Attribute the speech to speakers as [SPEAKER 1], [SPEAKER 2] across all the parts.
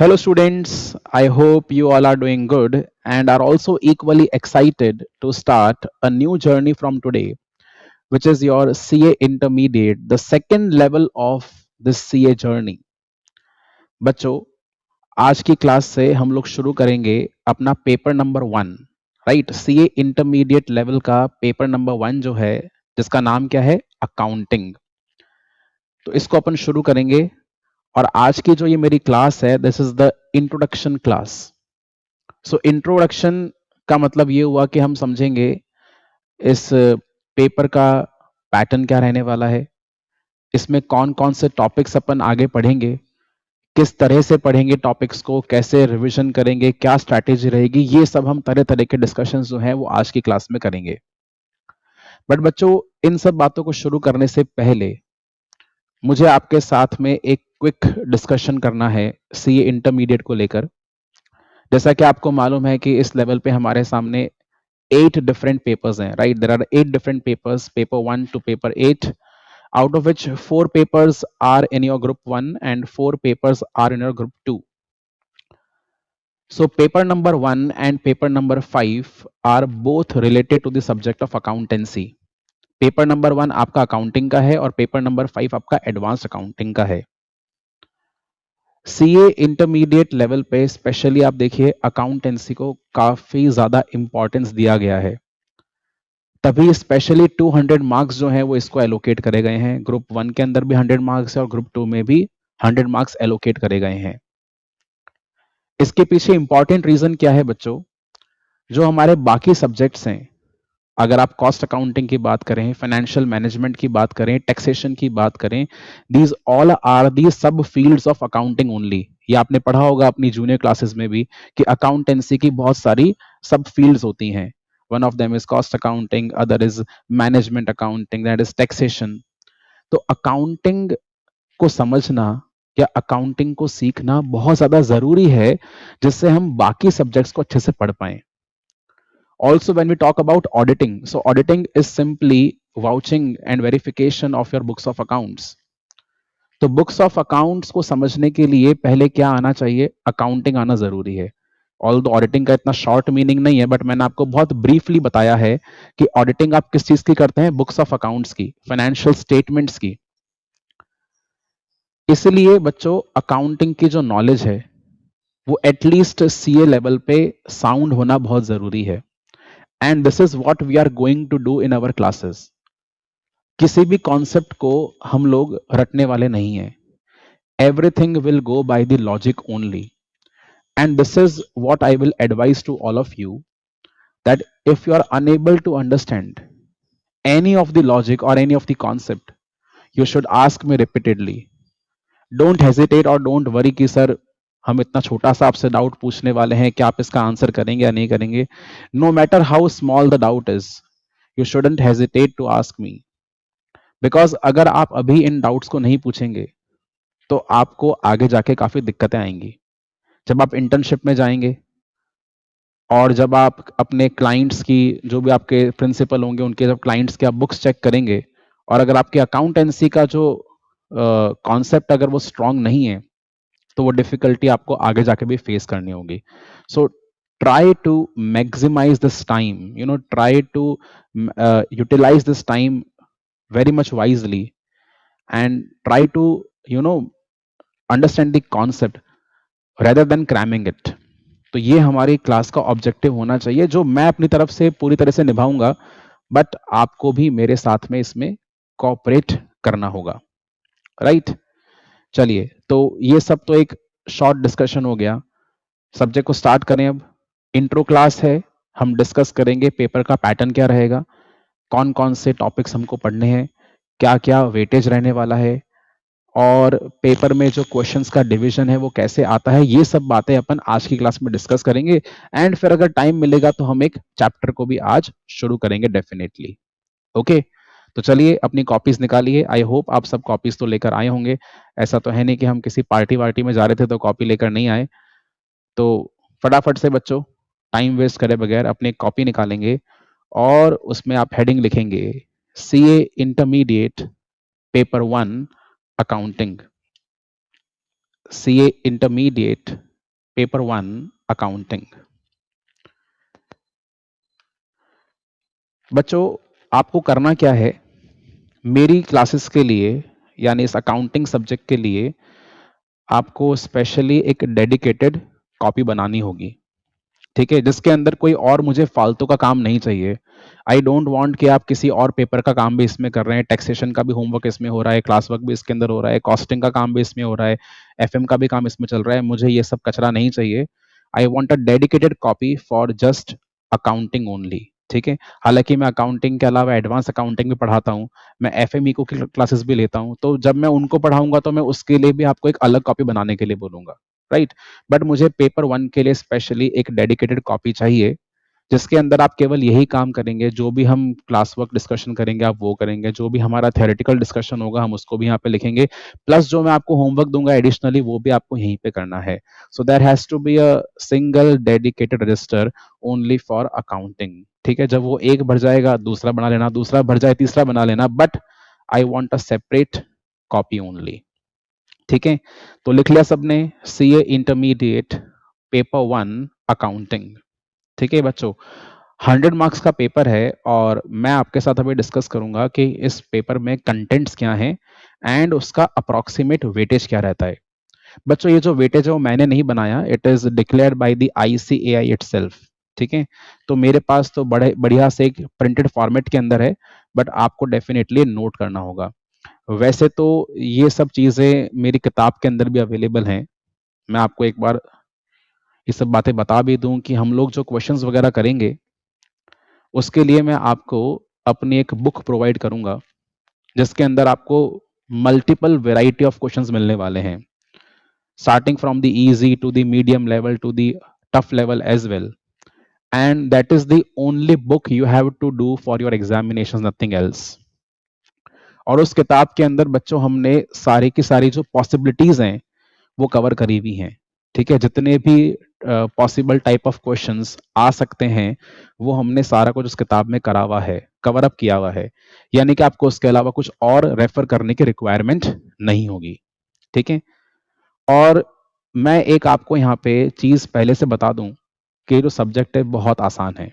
[SPEAKER 1] Hello, students. I hope you all are doing good and are also equally excited to start a new journey from today, which is your CA Intermediate, the second level of this CA journey. बच्चों, आज की class से हम लोग शुरू करेंगे अपना paper number 1, right? CA intermediate level का पेपर नंबर 1 जो है, जिसका नाम क्या है? अकाउंटिंग। तो इसको अपन शुरू करेंगे और आज की जो ये मेरी क्लास है, this is the introduction class. So introduction का मतलब ये हुआ कि हम समझेंगे इस पेपर का पैटर्न क्या रहने वाला है, इसमें कौन कौन से टॉपिक्स अपन आगे पढ़ेंगे, किस तरह से पढ़ेंगे टॉपिक्स को, कैसे रिवीजन करेंगे, क्या स्ट्रैटेजी रहेगी, ये सब हम तरह तरह के डिस्कशंस जो हैं वो आज की क्लास में करेंगे। बट बच्चों, इन सब बातों को शुरू करने से पहले मुझे आपके साथ में एक क्विक डिस्कशन करना है सीए इंटरमीडिएट को लेकर। जैसा कि आपको मालूम है कि इस लेवल पे हमारे सामने 8 different papers हैं, right? There are 8 different papers, paper 1 to paper 8, out of which 4 papers are in your group 1 and 4 papers are in your group 2. So paper number 1 and paper number 5 are both related to the subject of accountancy. Paper number 1 आपका accounting का है और paper number 5 आपका advance accounting का है। CA intermediate level पे specially आप देखिए अकाउंटेंसी को काफी ज्यादा इंपॉर्टेंस दिया गया है, तभी स्पेशली 200 मार्क्स जो है वो इसको एलोकेट करे गए हैं। ग्रुप 1 के अंदर भी 100 मार्क्स है और ग्रुप 2 में भी 100 मार्क्स एलोकेट करे गए हैं। इसके पीछे इंपॉर्टेंट रीजन क्या है बच्चों? जो हमारे बाकी सब्जेक्ट्स हैं, अगर आप कॉस्ट अकाउंटिंग की बात करें, फाइनेंशियल मैनेजमेंट की बात करें, टैक्सेशन की बात करें, दीज ऑल आर दी सब फील्ड्स ऑफ अकाउंटिंग ओनली। ये आपने पढ़ा होगा अपनी जूनियर क्लासेस में भी कि अकाउंटेंसी की बहुत सारी सब फील्ड्स होती हैं। One of them is cost accounting, other is management accounting, that is taxation. तो अकाउंटिंग को समझना या अकाउंटिंग को सीखना बहुत ज्यादा जरूरी है, जिससे हम बाकी सब्जेक्ट्स को अच्छे से पढ़ पाएं। Also, when we talk about auditing, so auditing is simply vouching and verification of your books of accounts. तो बुक्स ऑफ अकाउंट्स को समझने के लिए पहले क्या आना चाहिए? अकाउंटिंग आना जरूरी है। ऑल दो ऑडिटिंग का इतना शॉर्ट मीनिंग नहीं है, बट मैंने आपको बहुत ब्रीफली बताया है कि ऑडिटिंग आप किस चीज की करते हैं? बुक्स ऑफ अकाउंट्स की, फाइनेंशियल स्टेटमेंट्स की। इसलिए बच्चों, अकाउंटिंग की जो नॉलेज है वो एटलीस्ट सीए लेवल पे साउंड होना बहुत जरूरी है। And this is what we are going to do in our classes. किसी भी कॉन्सेप्ट को हम लोग रटने वाले नहीं हैं। Everything will go by the logic only, and this is what I will advise to all of you, that if you are unable to understand any of the logic or any of the concept, you should ask me repeatedly. Don't hesitate or don't worry कि sir हम इतना छोटा सा आपसे doubt पूछने वाले हैं कि आप इसका आंसर करेंगे या नहीं करेंगे। No matter how small the doubt is, you shouldn't hesitate to ask me, because अगर आप अभी इन डाउट्स को नहीं पूछेंगे तो आपको आगे जाके काफी दिक्कतें आएंगी। जब आप इंटर्नशिप में जाएंगे और जब आप अपने क्लाइंट्स की, जो भी आपके प्रिंसिपल होंगे उनके जब क्लाइंट्स के आप बुक्स चेक करेंगे, और अगर आपके अकाउंटेंसी का जो कॉन्सेप्ट अगर वो स्ट्रांग नहीं है, तो वो डिफिकल्टी आपको आगे जाके भी फेस करनी होगी। So try to maximise this time, you know, try to utilise this time very much wisely and try to, you know, understand the concept rather than cramming it. तो ये हमारी क्लास का ऑब्जेक्टिव होना चाहिए, जो मैं अपनी तरफ से पूरी तरह से निभाऊंगा, बट आपको भी मेरे साथ में इसमें कोऑपरेट करना होगा, राइट? चलिए, तो ये सब तो एक शॉर्ट डिस्कशन हो गया। सब्जेक्ट को स्टार्ट करें। अब इंट्रो क्लास है, हम डिस्कस करेंगे पेपर का पैटर्न क्या रहेगा, कौन कौन से टॉपिक्स हमको पढ़ने हैं, क्या क्या वेटेज रहने वाला है, और पेपर में जो क्वेश्चंस का डिवीजन है वो कैसे आता है। ये सब बातें अपन आज की क्लास में डिस्कस करेंगे। एंड फिर अगर टाइम मिलेगा तो हम एक चैप्टर को भी आज शुरू करेंगे डेफिनेटली। ओके, तो चलिए अपनी कॉपीज निकालिए। आई होप आप सब कॉपीज तो लेकर आए होंगे। ऐसा तो है नहीं कि हम किसी पार्टी वार्टी में जा रहे थे तो कॉपी लेकर नहीं आए। तो फटाफट से बच्चों, टाइम वेस्ट करे बगैर अपनी कॉपी निकालेंगे और उसमें आप हेडिंग लिखेंगे CA intermediate paper 1 accounting. CA intermediate paper 1 accounting. बच्चों आपको करना क्या है, मेरी क्लासेस के लिए यानी इस अकाउंटिंग सब्जेक्ट के लिए आपको स्पेशली एक डेडिकेटेड कॉपी बनानी होगी, ठीक है, जिसके अंदर कोई और मुझे फालतू का काम नहीं चाहिए। आई डोंट वांट कि आप किसी और पेपर का काम भी इसमें कर रहे हैं, टैक्सेशन का भी होमवर्क इसमें हो रहा है, क्लास वर्क भी इसके अंदर हो रहा है, कॉस्टिंग का काम भी इसमें हो रहा है, एफएम का भी काम इसमें चल रहा है, मुझे ये सब कचरा नहीं चाहिए। I want a dedicated copy for just accounting only, ठीक है। हालांकि मैं अकाउंटिंग के अलावा एडवांस अकाउंटिंग भी पढ़ाता हूँ, मैं एफएमई को की क्लासेस भी लेता हूँ, तो जब मैं उनको पढ़ाऊंगा तो मैं उसके लिए भी आपको एक अलग कॉपी बनाने के लिए बोलूंगा, राइट। बट मुझे पेपर 1 के लिए स्पेशली एक डेडिकेटेड कॉपी चाहिए, जिसके अंदर आप केवल यही काम करेंगे, जो भी हम क्लास वर्क डिस्कशन करेंगे आप वो करेंगे, जो भी हमारा थ्योरेटिकल डिस्कशन होगा हम उसको भी यहाँ पे लिखेंगे, प्लस जो मैं आपको होमवर्क दूंगा एडिशनली वो भी आपको यहीं पे करना है। So there has to be a single dedicated register only for accounting, ठीक है। जब वो एक भर जाएगा दूसरा बना लेना, दूसरा भर जाए तीसरा बना लेना, but I want a separate copy only, ठीक है। तो लिख लिया सबने, सी ए इंटरमीडिएट पेपर 1 अकाउंटिंग, ठीक है बच्चों। 100 मार्क्स का पेपर है और मैं आपके साथ अभी डिस्कस करूंगा कि इस पेपर में कंटेंट्स क्या हैं एंड उसका अप्रोक्सीमेट वेटेज क्या रहता है। बच्चों ये जो वेटेज है वो मैंने नहीं बनाया, it is declared by the ICAI itself, ठीक है। तो मेरे पास तो बड़े बढ़िया से एक प्रिंटेड फॉर्मेट के अंदर है, बट आपको डेफिनेटली नोट करना होगा। वैसे तो ये सब चीजें मेरी किताब के अंदर भी अवेलेबल हैं, मैं आपको एक बार ये सब बातें बता भी दूं कि हम लोग जो क्वेश्चंस वगैरह करेंगे उसके लिए मैं आपको अपनी एक बुक प्रोवाइड करूंगा, जिसके अंदर आपको मल्टीपल वेराइटी ऑफ क्वेश्चंस मिलने वाले हैं, starting from the easy to the medium level to the tough level as well, and that is the only book you have to do for your examination, nothing else. और उस किताब के अंदर बच्चों हमने सारी की सारी जो पॉसिबिलिटीज हैं वो कवर करी हुई हैं, ठीक है। जितने भी पॉसिबल टाइप ऑफ क्वेश्चंस आ सकते हैं वो हमने सारा कुछ उस किताब में करा हुआ है, कवर अप किया हुआ है, यानी कि आपको उसके अलावा कुछ और रेफर करने की रिक्वायरमेंट नहीं होगी, ठीक है। और मैं एक आपको यहाँ पे चीज पहले से बता दूं कि ये जो सब्जेक्ट है बहुत आसान है।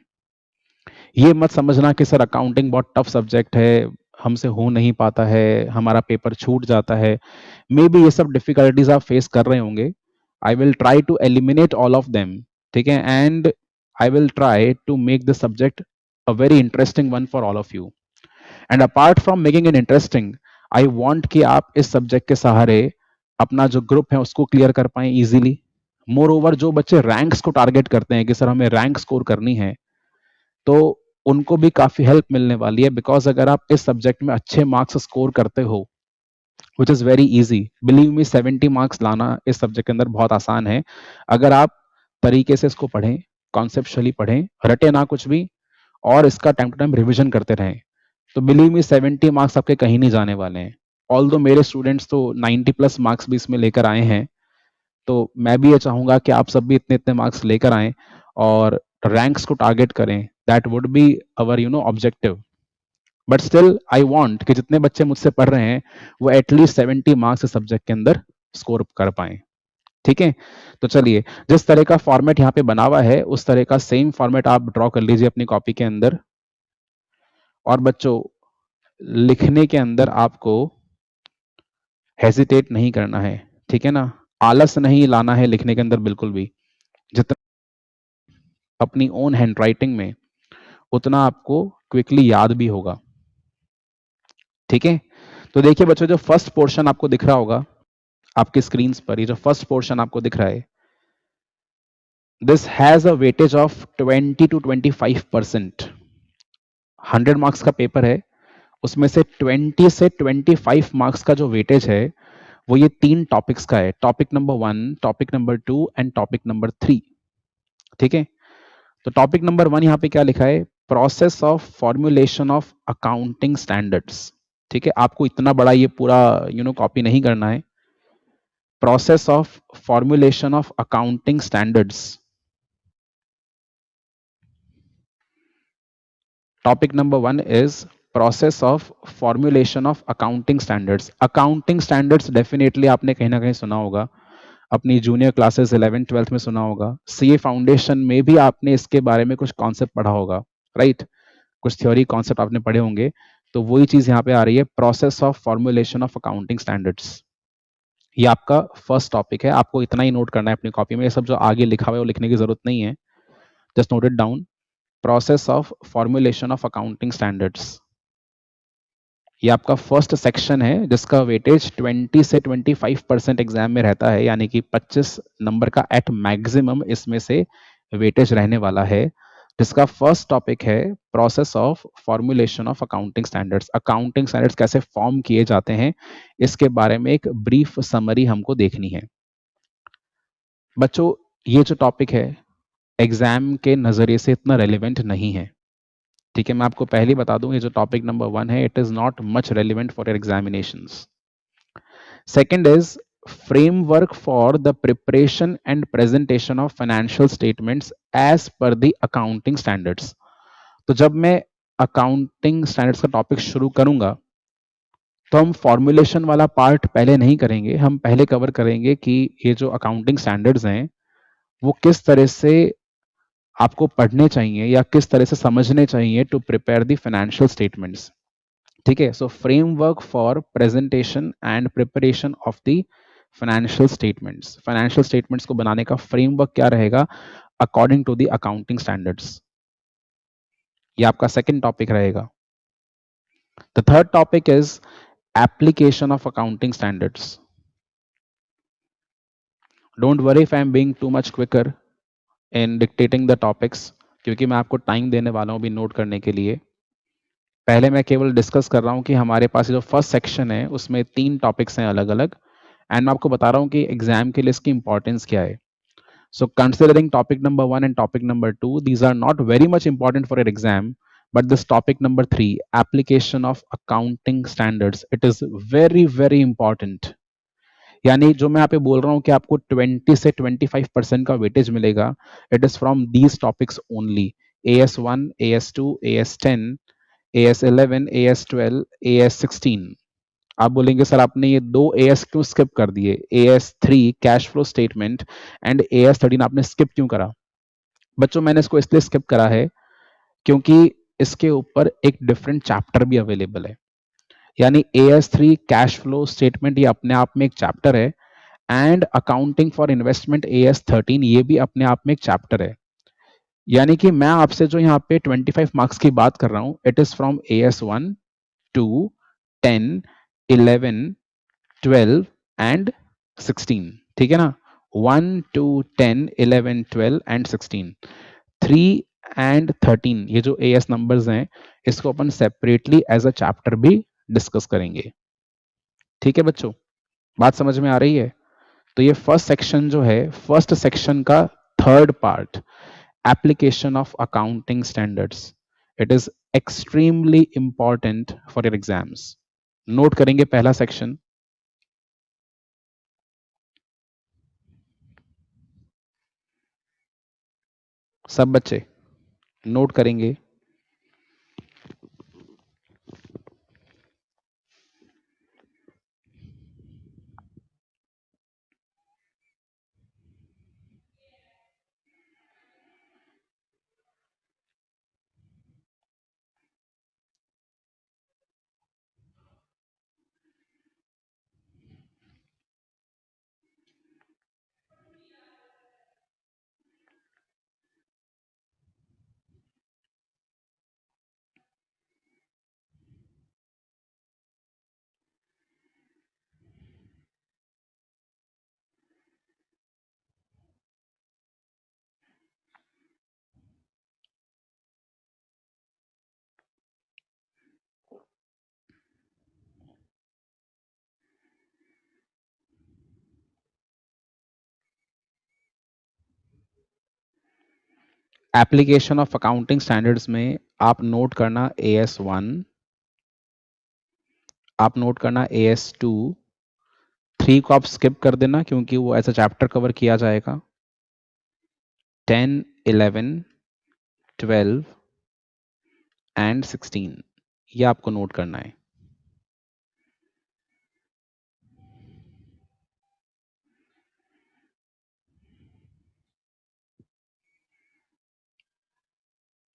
[SPEAKER 1] ये मत समझना कि सर अकाउंटिंग बहुत टफ सब्जेक्ट है, हमसे हो नहीं पाता है, हमारा पेपर छूट जाता है। मे बी ये सब डिफिकल्टीज आप फेस कर रहे होंगे, I will try to eliminate all of them, ठीक है। And I will try to make the subject a very interesting one for all of you. And apart from making it interesting, I want कि आप इस subject के सहारे अपना जो group है उसको क्लियर कर पाए इजीली। मोर ओवर जो बच्चे रैंक्स को टारगेट करते हैं कि सर हमें रैंक स्कोर करनी है, तो उनको भी काफी हेल्प मिलने वाली है, बिकॉज अगर आप इस सब्जेक्ट में अच्छे मार्क्स स्कोर करते हो, which is very easy, believe me 70 marks लाना इस सब्जेक्ट के अंदर बहुत आसान है, अगर आप तरीके से इसको पढ़ें, कॉन्सेप्चुअली पढ़ें, रटे ना कुछ भी, और इसका टाइम टू टाइम रिविजन करते रहें, तो बिलीव मी 70 मार्क्स आपके कहीं नहीं जाने वाले हैं। ऑल दो मेरे स्टूडेंट्स तो 90+ मार्क्स भी इसमें लेकर आए हैं, तो मैं भी ये चाहूंगा कि आप सब भी इतने इतने मार्क्स लेकर आएं और रैंक्स को टारगेट करें, that would be our objective. But still I want कि जितने बच्चे मुझसे पढ़ रहे हैं वो एटलीस्ट 70 मार्क्स इस सब्जेक्ट के अंदर स्कोर कर पाए, ठीक है। तो चलिए, जिस तरह का फॉर्मेट यहाँ पे बना हुआ है उस तरह का सेम फॉर्मेट आप ड्रॉ कर लीजिए अपनी कॉपी के अंदर। और बच्चों लिखने के अंदर आपको हेजिटेट नहीं करना है, ठीक है ना, आलस नहीं लाना है लिखने के अंदर बिल्कुल भी। जितना अपनी ओन हैंड राइटिंग में उतना आपको क्विकली याद भी होगा, ठीक है। तो देखिए बच्चों, जो फर्स्ट पोर्शन आपको दिख रहा होगा आपकी स्क्रीन पर, ये जो फर्स्ट पोर्शन आपको दिख रहा है, this has a weightage of 20 to 25%। 100 marks का पेपर है, उसमें से 20 से 25 मार्क्स का जो वेटेज है वो ये 3 टॉपिक्स का है, topic number 1, topic number 2 and topic number 3, ठीक है। तो टॉपिक नंबर 1 यहाँ पे क्या लिखा है, process of formulation of accounting standards, ठीक है। आपको इतना बड़ा ये पूरा कॉपी नहीं करना है, process of formulation of accounting standards. Topic number 1 is process of formulation of accounting standards. Accounting standards definitely आपने कहीं ना कहीं सुना होगा, अपनी जूनियर क्लासेस 11th 12th में सुना होगा। सीए फाउंडेशन में भी आपने इसके बारे में कुछ कॉन्सेप्ट पढ़ा होगा, राइट? कुछ थ्योरी कॉन्सेप्ट आपने पढ़े होंगे। तो वही चीज यहाँ पे आ रही है, process of formulation of accounting standards. ये आपका फर्स्ट टॉपिक है, आपको इतना ही नोट करना है अपनी कॉपी में। ये सब जो आगे लिखा हुआ है वो लिखने की जरूरत नहीं है, just note it down. Process of formulation of accounting standards, ये आपका फर्स्ट सेक्शन है जिसका वेटेज 20 से 25% एग्जाम में रहता है, यानी कि 25 नंबर का एट मैक्सिमम इसमें से वेटेज रहने वाला है, जिसका फर्स्ट टॉपिक है process of formulation of accounting standards. Accounting standards कैसे फॉर्म किए जाते हैं, इसके बारे में एक ब्रीफ समरी हमको देखनी है। बच्चों, ये जो टॉपिक है एग्जाम के नजरिए से इतना रेलिवेंट नहीं है, ठीक है? मैं आपको पहले बता दूं, ये जो टॉपिक नंबर 1 है, it is not much relevant for your examinations. Second is framework for the preparation and presentation of financial statements as per the accounting standards. तो जब मैं अकाउंटिंग स्टैंडर्ड्स का टॉपिक शुरू करूंगा तो हम फॉर्मुलेशन वाला पार्ट पहले नहीं करेंगे, हम पहले कवर करेंगे कि ये जो अकाउंटिंग स्टैंडर्ड्स हैं वो किस तरह से आपको पढ़ने चाहिए या किस तरह से समझने चाहिए to prepare the financial statements, ठीक है? So framework for presentation and preparation of the financial statements को बनाने का फ्रेमवर्क क्या रहेगा according to the accounting standards. ये आपका सेकंड टॉपिक रहेगा। The third topic is application of accounting standards. Don't worry if I am being too much quicker in dictating the topics, क्योंकि मैं आपको टाइम देने वाला हूं भी नोट करने के लिए। पहले मैं केवल डिस्कस कर रहा हूं कि हमारे पास जो फर्स्ट सेक्शन है उसमें 3 टॉपिक्स हैं अलग अलग, एंड मैं आपको बता रहा हूं कि एग्जाम के लिए इसकी इंपॉर्टेंस क्या है। So considering topic number 1 and topic number 2, these are not very much important for your exam, but this topic number 3, application of accounting standards, it is very very important. यानी जो मैं यहाँ पे बोल रहा हूँ कि आपको 20 से 25% का वेटेज मिलेगा, it is from these topics only. AS1, AS2, AS10, AS11, AS12, AS16। आप बोलेंगे सर आपने ये 2 AS क्यों स्किप कर दिए, AS3 cash flow statement and AS13 आपने स्किप क्यों करा? बच्चों, मैंने इसको इसलिए स्किप करा है क्योंकि इसके ऊपर एक डिफरेंट चैप्टर भी अवेलेबल है। यानी AS3 कैश फ्लो स्टेटमेंट ये अपने आप में एक चैप्टर है, and accounting for investment AS13 ये भी अपने आप में एक चैप्टर है। यानी कि मैं आपसे जो यहाँ पे 25 मार्क्स की बात कर रहा हूँ, it is from AS1 2 10 11 12 and 16, ठीक है ना? 1 2 10 11 12 एंड 16, 3 एंड 13 ये जो AS नंबर्स हैं इसको अपन सेपरेटली एज अ चैप्टर भी डिस्कस करेंगे, ठीक है बच्चों? बात समझ में आ रही है? तो ये फर्स्ट सेक्शन जो है, फर्स्ट सेक्शन का third part, application of accounting standards, it is extremely important for your exams. Note करेंगे पहला सेक्शन, सब बच्चे नोट करेंगे। एप्लीकेशन ऑफ अकाउंटिंग स्टैंडर्ड्स में आप नोट करना AS1, आप नोट करना AS2, 3 को आप स्किप कर देना क्योंकि वो ऐसा चैप्टर कवर किया जाएगा। 10 11 12 एंड 16 ये आपको नोट करना है।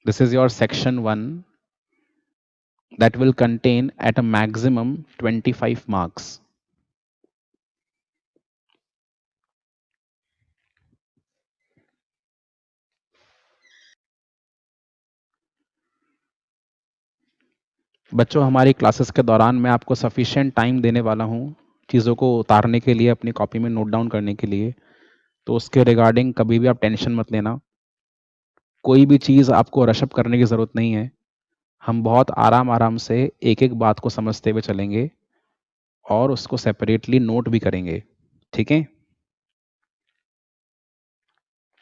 [SPEAKER 1] This is your section 1 that will contain at a maximum 25 marks. बच्चों, हमारी क्लासेस के दौरान मैं आपको सफिशिएंट टाइम देने वाला हूँ चीज़ों को उतारने के लिए, अपनी कॉपी में नोट डाउन करने के लिए। तो उसके रिगार्डिंग कभी भी आप टेंशन मत लेना। कोई भी चीज़ आपको रश अप करने की ज़रूरत नहीं है। हम बहुत आराम-आराम से एक-एक बात को समझते हुए चलेंगे और उसको सेपरेटली नोट भी करेंगे। ठीक है?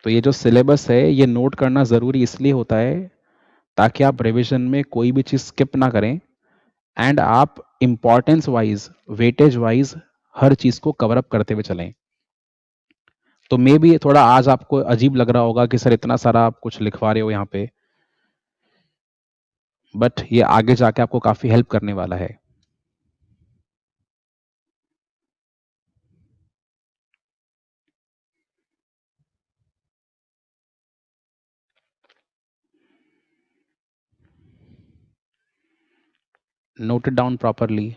[SPEAKER 1] तो ये जो सिलेबस है, ये नोट करना ज़रूरी इसलिए होता है ताकि आप रिवीजन में कोई भी चीज़ स्किप ना करें एंड आप इम्पोर्टेंस वाइज, वेटेज वाइज हर चीज़ को कवर अप करते हुए चलें। तो मे बी थोड़ा आज आपको अजीब लग रहा होगा कि सर इतना सारा आप कुछ लिखवा रहे हो यहाँ पे, बट ये आगे जाके आपको काफ़ी हेल्प करने वाला है। Note it down properly.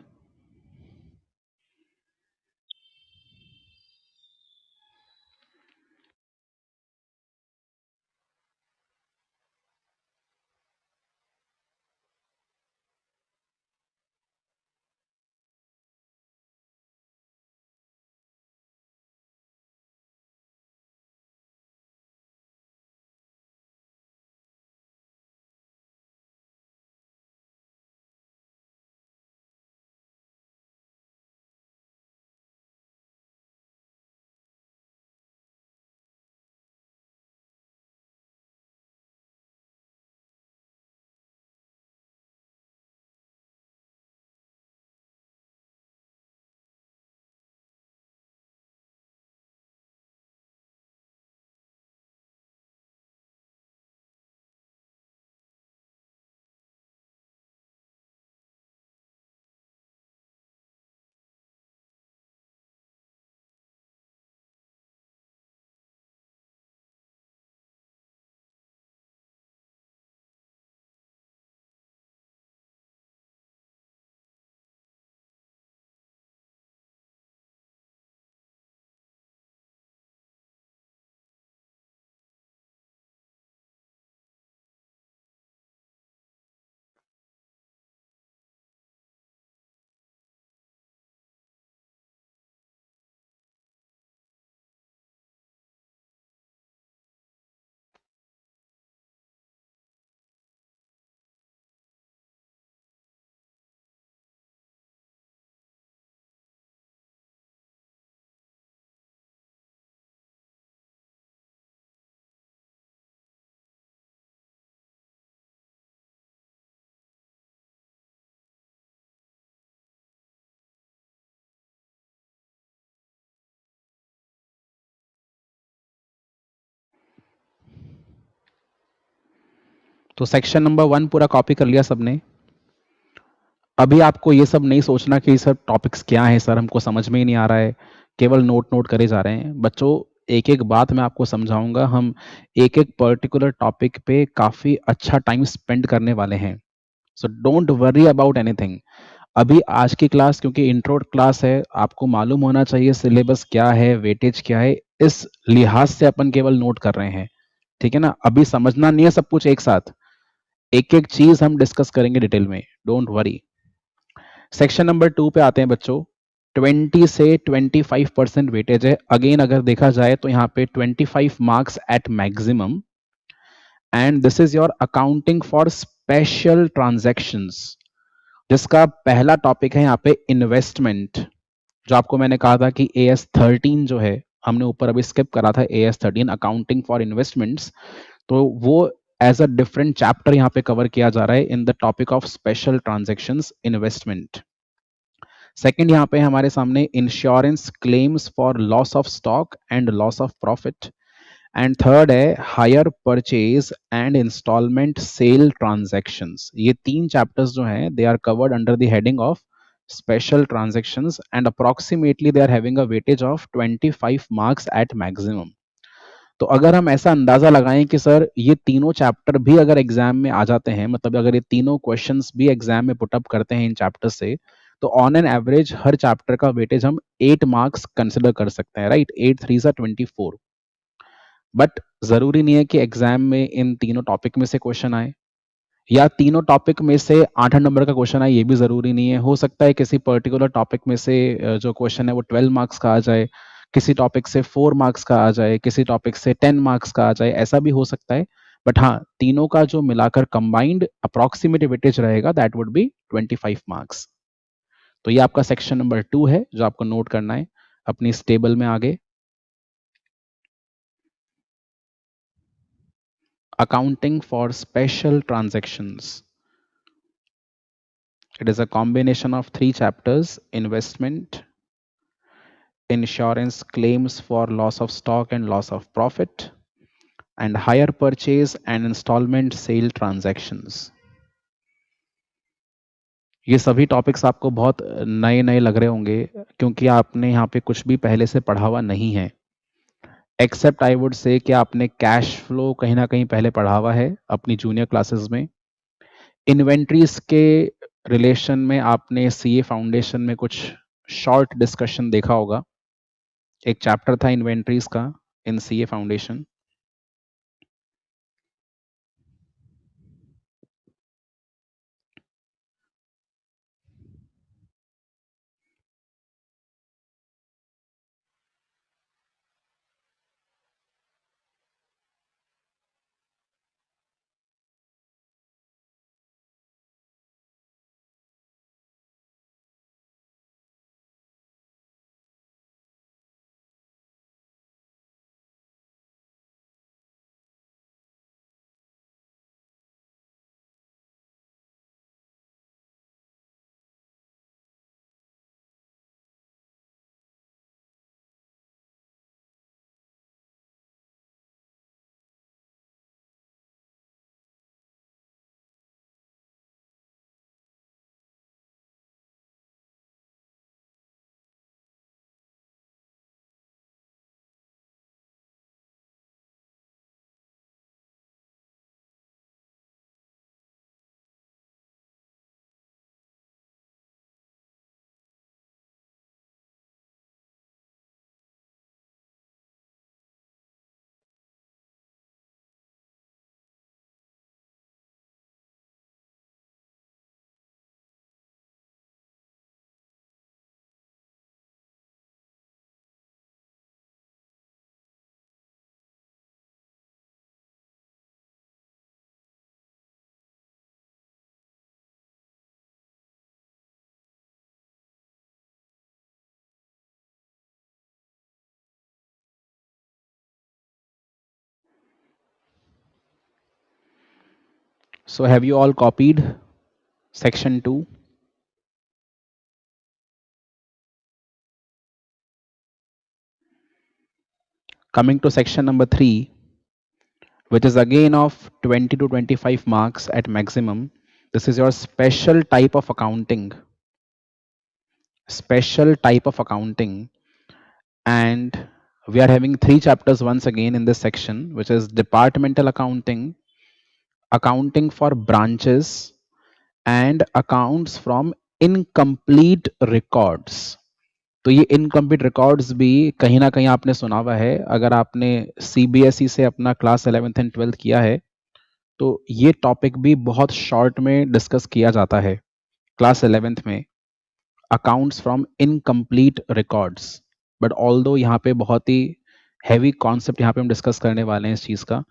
[SPEAKER 1] तो सेक्शन नंबर 1 पूरा कॉपी कर लिया सबने? अभी आपको ये सब नहीं सोचना कि सर टॉपिक्स क्या हैं सर, हमको समझ में ही नहीं आ रहा है, केवल नोट करे जा रहे हैं। बच्चों, एक-एक बात मैं आपको समझाऊँगा, हम एक-एक पर्टिकुलर टॉपिक पे काफ़ी अच्छा टाइम स्पेंड करने वाले हैं। So don't worry about anything. अभी आज की क्लास क्योंकि इंट्रो क्लास है, आपको मालूम होना चाहिए सिलेबस क्या है, वेटेज क्या है, इस लिहाज से अपन केवल नोट कर रहे हैं। ठीक है ना? अभी समझना नहीं है सब कुछ एक साथ। एक-एक चीज़ हम डिस्कस करेंगे डिटेल में, डोंट वरी। सेक्शन नंबर 2 पे आते हैं बच्चों। 20 से 25% वेटेज है। अगेन अगर देखा जाए तो यहाँ पे 25 marks at maximum and this is your accounting for special transactions, जिसका पहला टॉपिक है यहाँ पे इन्वेस्टमेंट। जो आपको मैंने कहा था कि AS13 जो है, हमने ऊपर अभी स्किप करा था AS13 अकाउंटिंग फॉर इन्वेस्टमेंट्स, तो वो एज अ डिफरेंट चैप्टर यहाँ पे कवर किया जा रहा है in the topic of special transactions investment. Second यहाँ पे हमारे सामने insurance claims for loss of stock and loss of profit and third है hire purchase and installment sale transactions. ये तीन चैप्टर्स जो हैं they are covered under the heading of special transactions and approximately they are having a weightage of 25 marks at maximum. तो अगर हम ऐसा अंदाजा लगाएं कि सर ये तीनों चैप्टर भी अगर एग्जाम में आ जाते हैं, मतलब अगर ये तीनों क्वेश्चंस भी एग्जाम में पुटअप करते हैं इन चैप्टर से, तो on an average her chapter का वेटेज हम 8 मार्क्स कंसिडर कर सकते हैं, राइट। 8 3 24। बट जरूरी नहीं है कि एग्जाम में इन तीनों टॉपिक में से क्वेश्चन आए, या तीनों टॉपिक में से 8 8 नंबर का क्वेश्चन आए, ये भी जरूरी नहीं है। हो सकता है किसी पर्टिकुलर टॉपिक में से जो क्वेश्चन है वो 12 मार्क्स का आ जाए, किसी टॉपिक से 4 मार्क्स का आ जाए, किसी टॉपिक से 10 मार्क्स का आ जाए, ऐसा भी हो सकता है। बट हाँ, तीनों का जो मिलाकर कंबाइंड अप्रोक्सीमेट वेटेज रहेगा दैट वुड बी 25 मार्क्स। तो ये आपका सेक्शन नंबर 2 है जो आपको नोट करना है अपनी इस टेबल में आगे। Accounting for special transactions, it is a combination of 3 chapters: investment, insurance claims for loss of stock and loss of profit, and hire purchase and installment sale transactions. ये सभी टॉपिक्स आपको बहुत नए नए लग रहे होंगे क्योंकि आपने यहाँ पे कुछ भी पहले से पढ़ा हुआ नहीं है, एक्सेप्ट आई वुड से कि आपने कैश फ्लो कहीं ना कहीं पहले पढ़ा हुआ है अपनी जूनियर क्लासेस में। इन्वेंट्रीज के रिलेशन में आपने सीए फाउंडेशन में कुछ शॉर्ट डिस्कशन देखा होगा, एक चैप्टर था इन्वेंट्रीज का इन CA foundation. So have you all copied section 2? Coming to section number 3, which is again of 20 to 25 marks at maximum. This is your special type of accounting. Special type of accounting. And we are having 3 chapters once again in this section, which is departmental accounting, accounting for branches, and accounts from incomplete records. तो ये incomplete records भी कहीं ना कहीं आपने सुना हुआ है, अगर आपने सीबीएसई से अपना क्लास 11th एंड 12th किया है तो ये टॉपिक भी बहुत शॉर्ट में डिस्कस किया जाता है क्लास 11th में, accounts from incomplete records. But although यहाँ पे बहुत ही हैवी कॉन्सेप्ट यहाँ पे हम डिस्कस करने वाले हैं इस चीज़ का,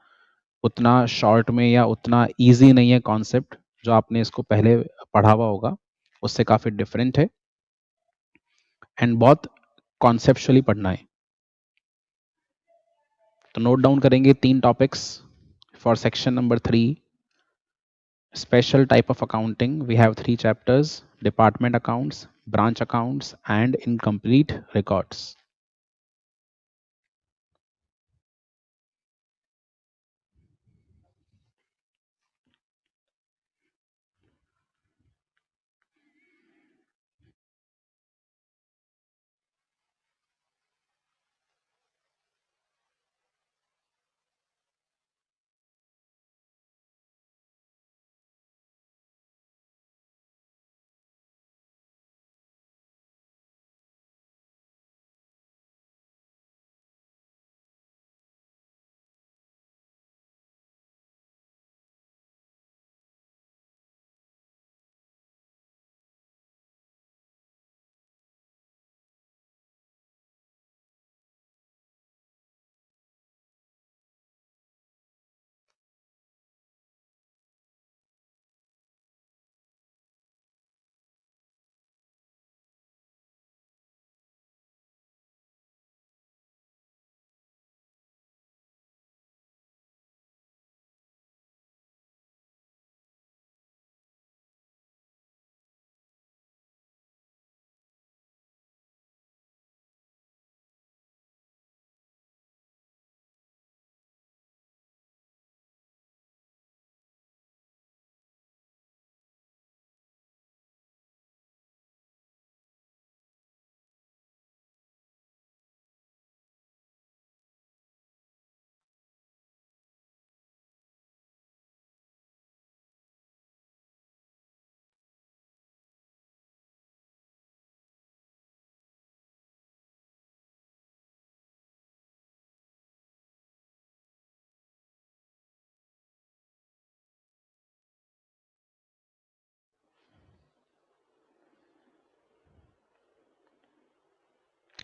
[SPEAKER 1] उतना शॉर्ट में या उतना इजी नहीं है कॉन्सेप्ट जो आपने इसको पहले पढ़ा हुआ होगा, उससे काफ़ी डिफरेंट है एंड बहुत कॉन्सेप्चुअली पढ़ना है। तो नोट डाउन करेंगे 3 topics for section number 3, special type of accounting. We have 3 chapters: department accounts, branch accounts, and incomplete records.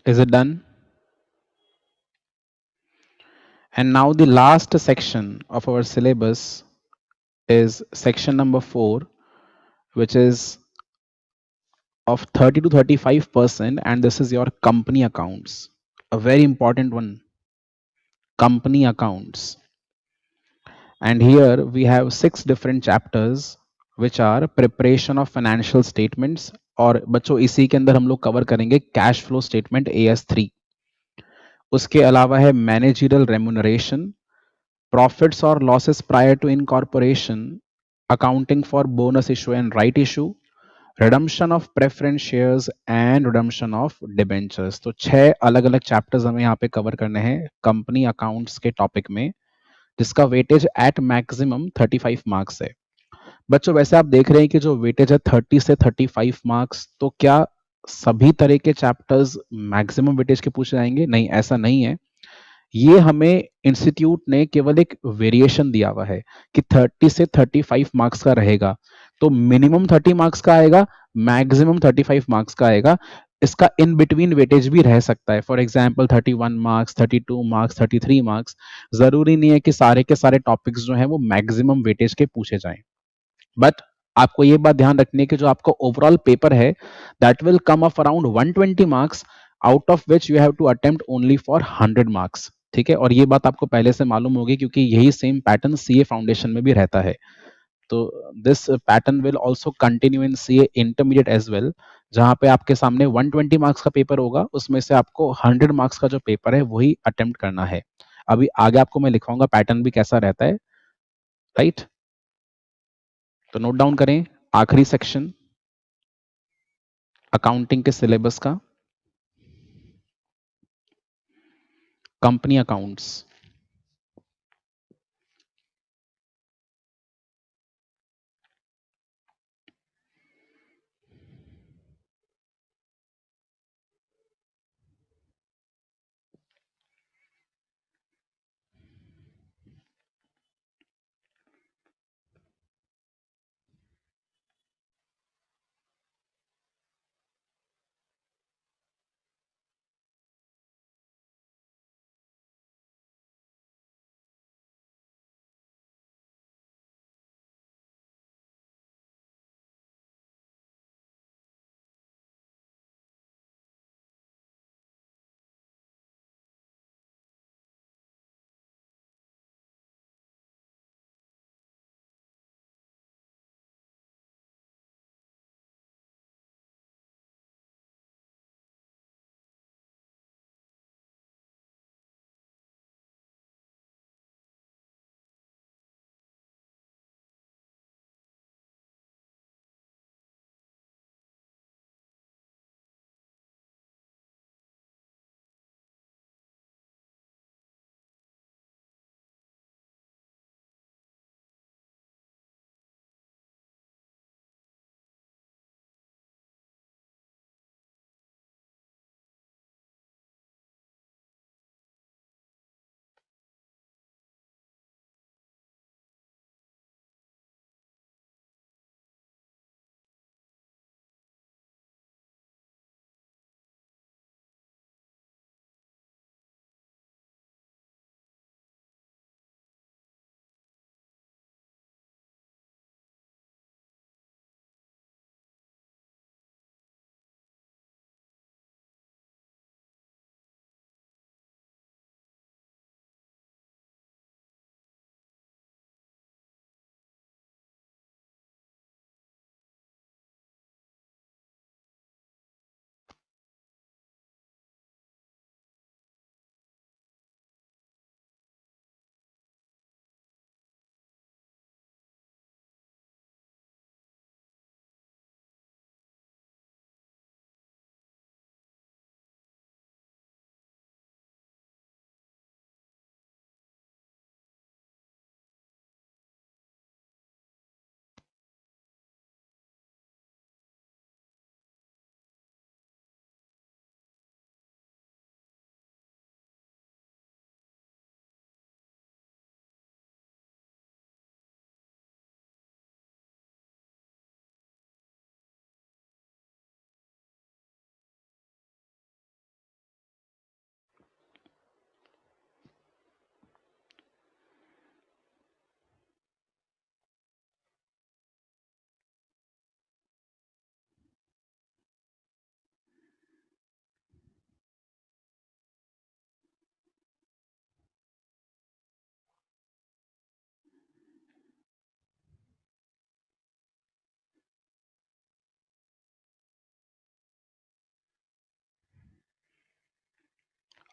[SPEAKER 1] Is it done? And now the last section of our syllabus is section number 4, which is of 30 to 35%, and this is your company accounts. A very important one, company accounts. And here we have 6 different chapters which are preparation of financial statements, और बच्चों इसी के अंदर हम लोग cover करेंगे cash flow statement AS3। उसके अलावा है मैनेजरियल रेम्यूनरेशन, प्रॉफिट्स और losses prior to incorporation, accounting for bonus issue and right issue, redemption of preference shares and redemption of debentures. तो 6 अलग अलग चैप्टर्स हमें यहाँ पे कवर करने हैं कंपनी अकाउंट्स के टॉपिक में, जिसका वेटेज एट मैक्सिमम 35 मार्क्स है। बच्चों वैसे आप देख रहे हैं कि जो वेटेज है 30 से 35 मार्क्स, तो क्या सभी तरह के चैप्टर्स मैक्सिमम वेटेज के पूछे जाएंगे? नहीं, ऐसा नहीं है। ये हमें इंस्टीट्यूट ने केवल एक वेरिएशन दिया हुआ है कि 30 से 35 मार्क्स का रहेगा, तो मिनिमम 30 मार्क्स का आएगा, मैक्सिमम 35 मार्क्स का आएगा। इसका इन बिटवीन वेटेज भी रह सकता है, for example 31 marks, 32 marks, 33 marks. जरूरी नहीं है कि सारे के सारे टॉपिक्स जो है वो मैक्सिमम वेटेज के पूछे जाएं। बट आपको ये बात ध्यान रखनी है कि जो आपका ओवरऑल पेपर है that will come of around 120 marks, out of which you have to attempt only for 100 marks. ठीक है, और ये बात आपको पहले से मालूम होगी क्योंकि यही सेम पैटर्न सीए फाउंडेशन में भी रहता है। तो this pattern will also continue in CA intermediate as well, जहां पे आपके सामने 120 मार्क्स का पेपर होगा, उसमें से आपको 100 मार्क्स का जो पेपर है वही अटेम्प्ट करना है। अभी आगे आपको मैं लिखवाऊंगा पैटर्न भी कैसा रहता है, राइट? तो नोट डाउन करें, आखिरी सेक्शन अकाउंटिंग के सिलेबस का, कंपनी अकाउंट्स।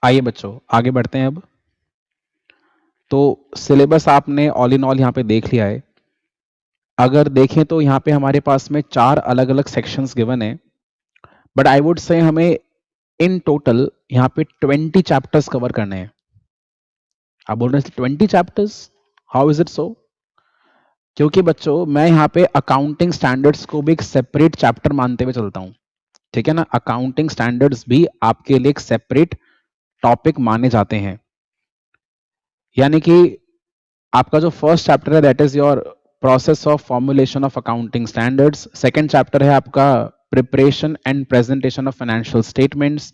[SPEAKER 1] आइए बच्चों आगे बढ़ते हैं अब। तो सिलेबस आपने ऑल इन ऑल यहाँ पे देख लिया है। अगर देखें तो यहाँ पे हमारे पास में 4 अलग अलग सेक्शंस गिवन है, बट आई वुड से हमें इन टोटल यहाँ पे 20 चैप्टर्स कवर करने हैं। आप बोल रहे हैं 20 chapters, how is it so? क्योंकि बच्चों मैं यहाँ पे अकाउंटिंग स्टैंडर्ड्स को भी एक सेपरेट चैप्टर मानते हुए चलता हूँ, ठीक है ना। अकाउंटिंग स्टैंडर्ड्स भी आपके लिए एक सेपरेट टॉपिक माने जाते हैं। यानी कि आपका जो फर्स्ट चैप्टर है that is your process of formulation of accounting standards. Second chapter है आपका preparation and presentation of financial statements.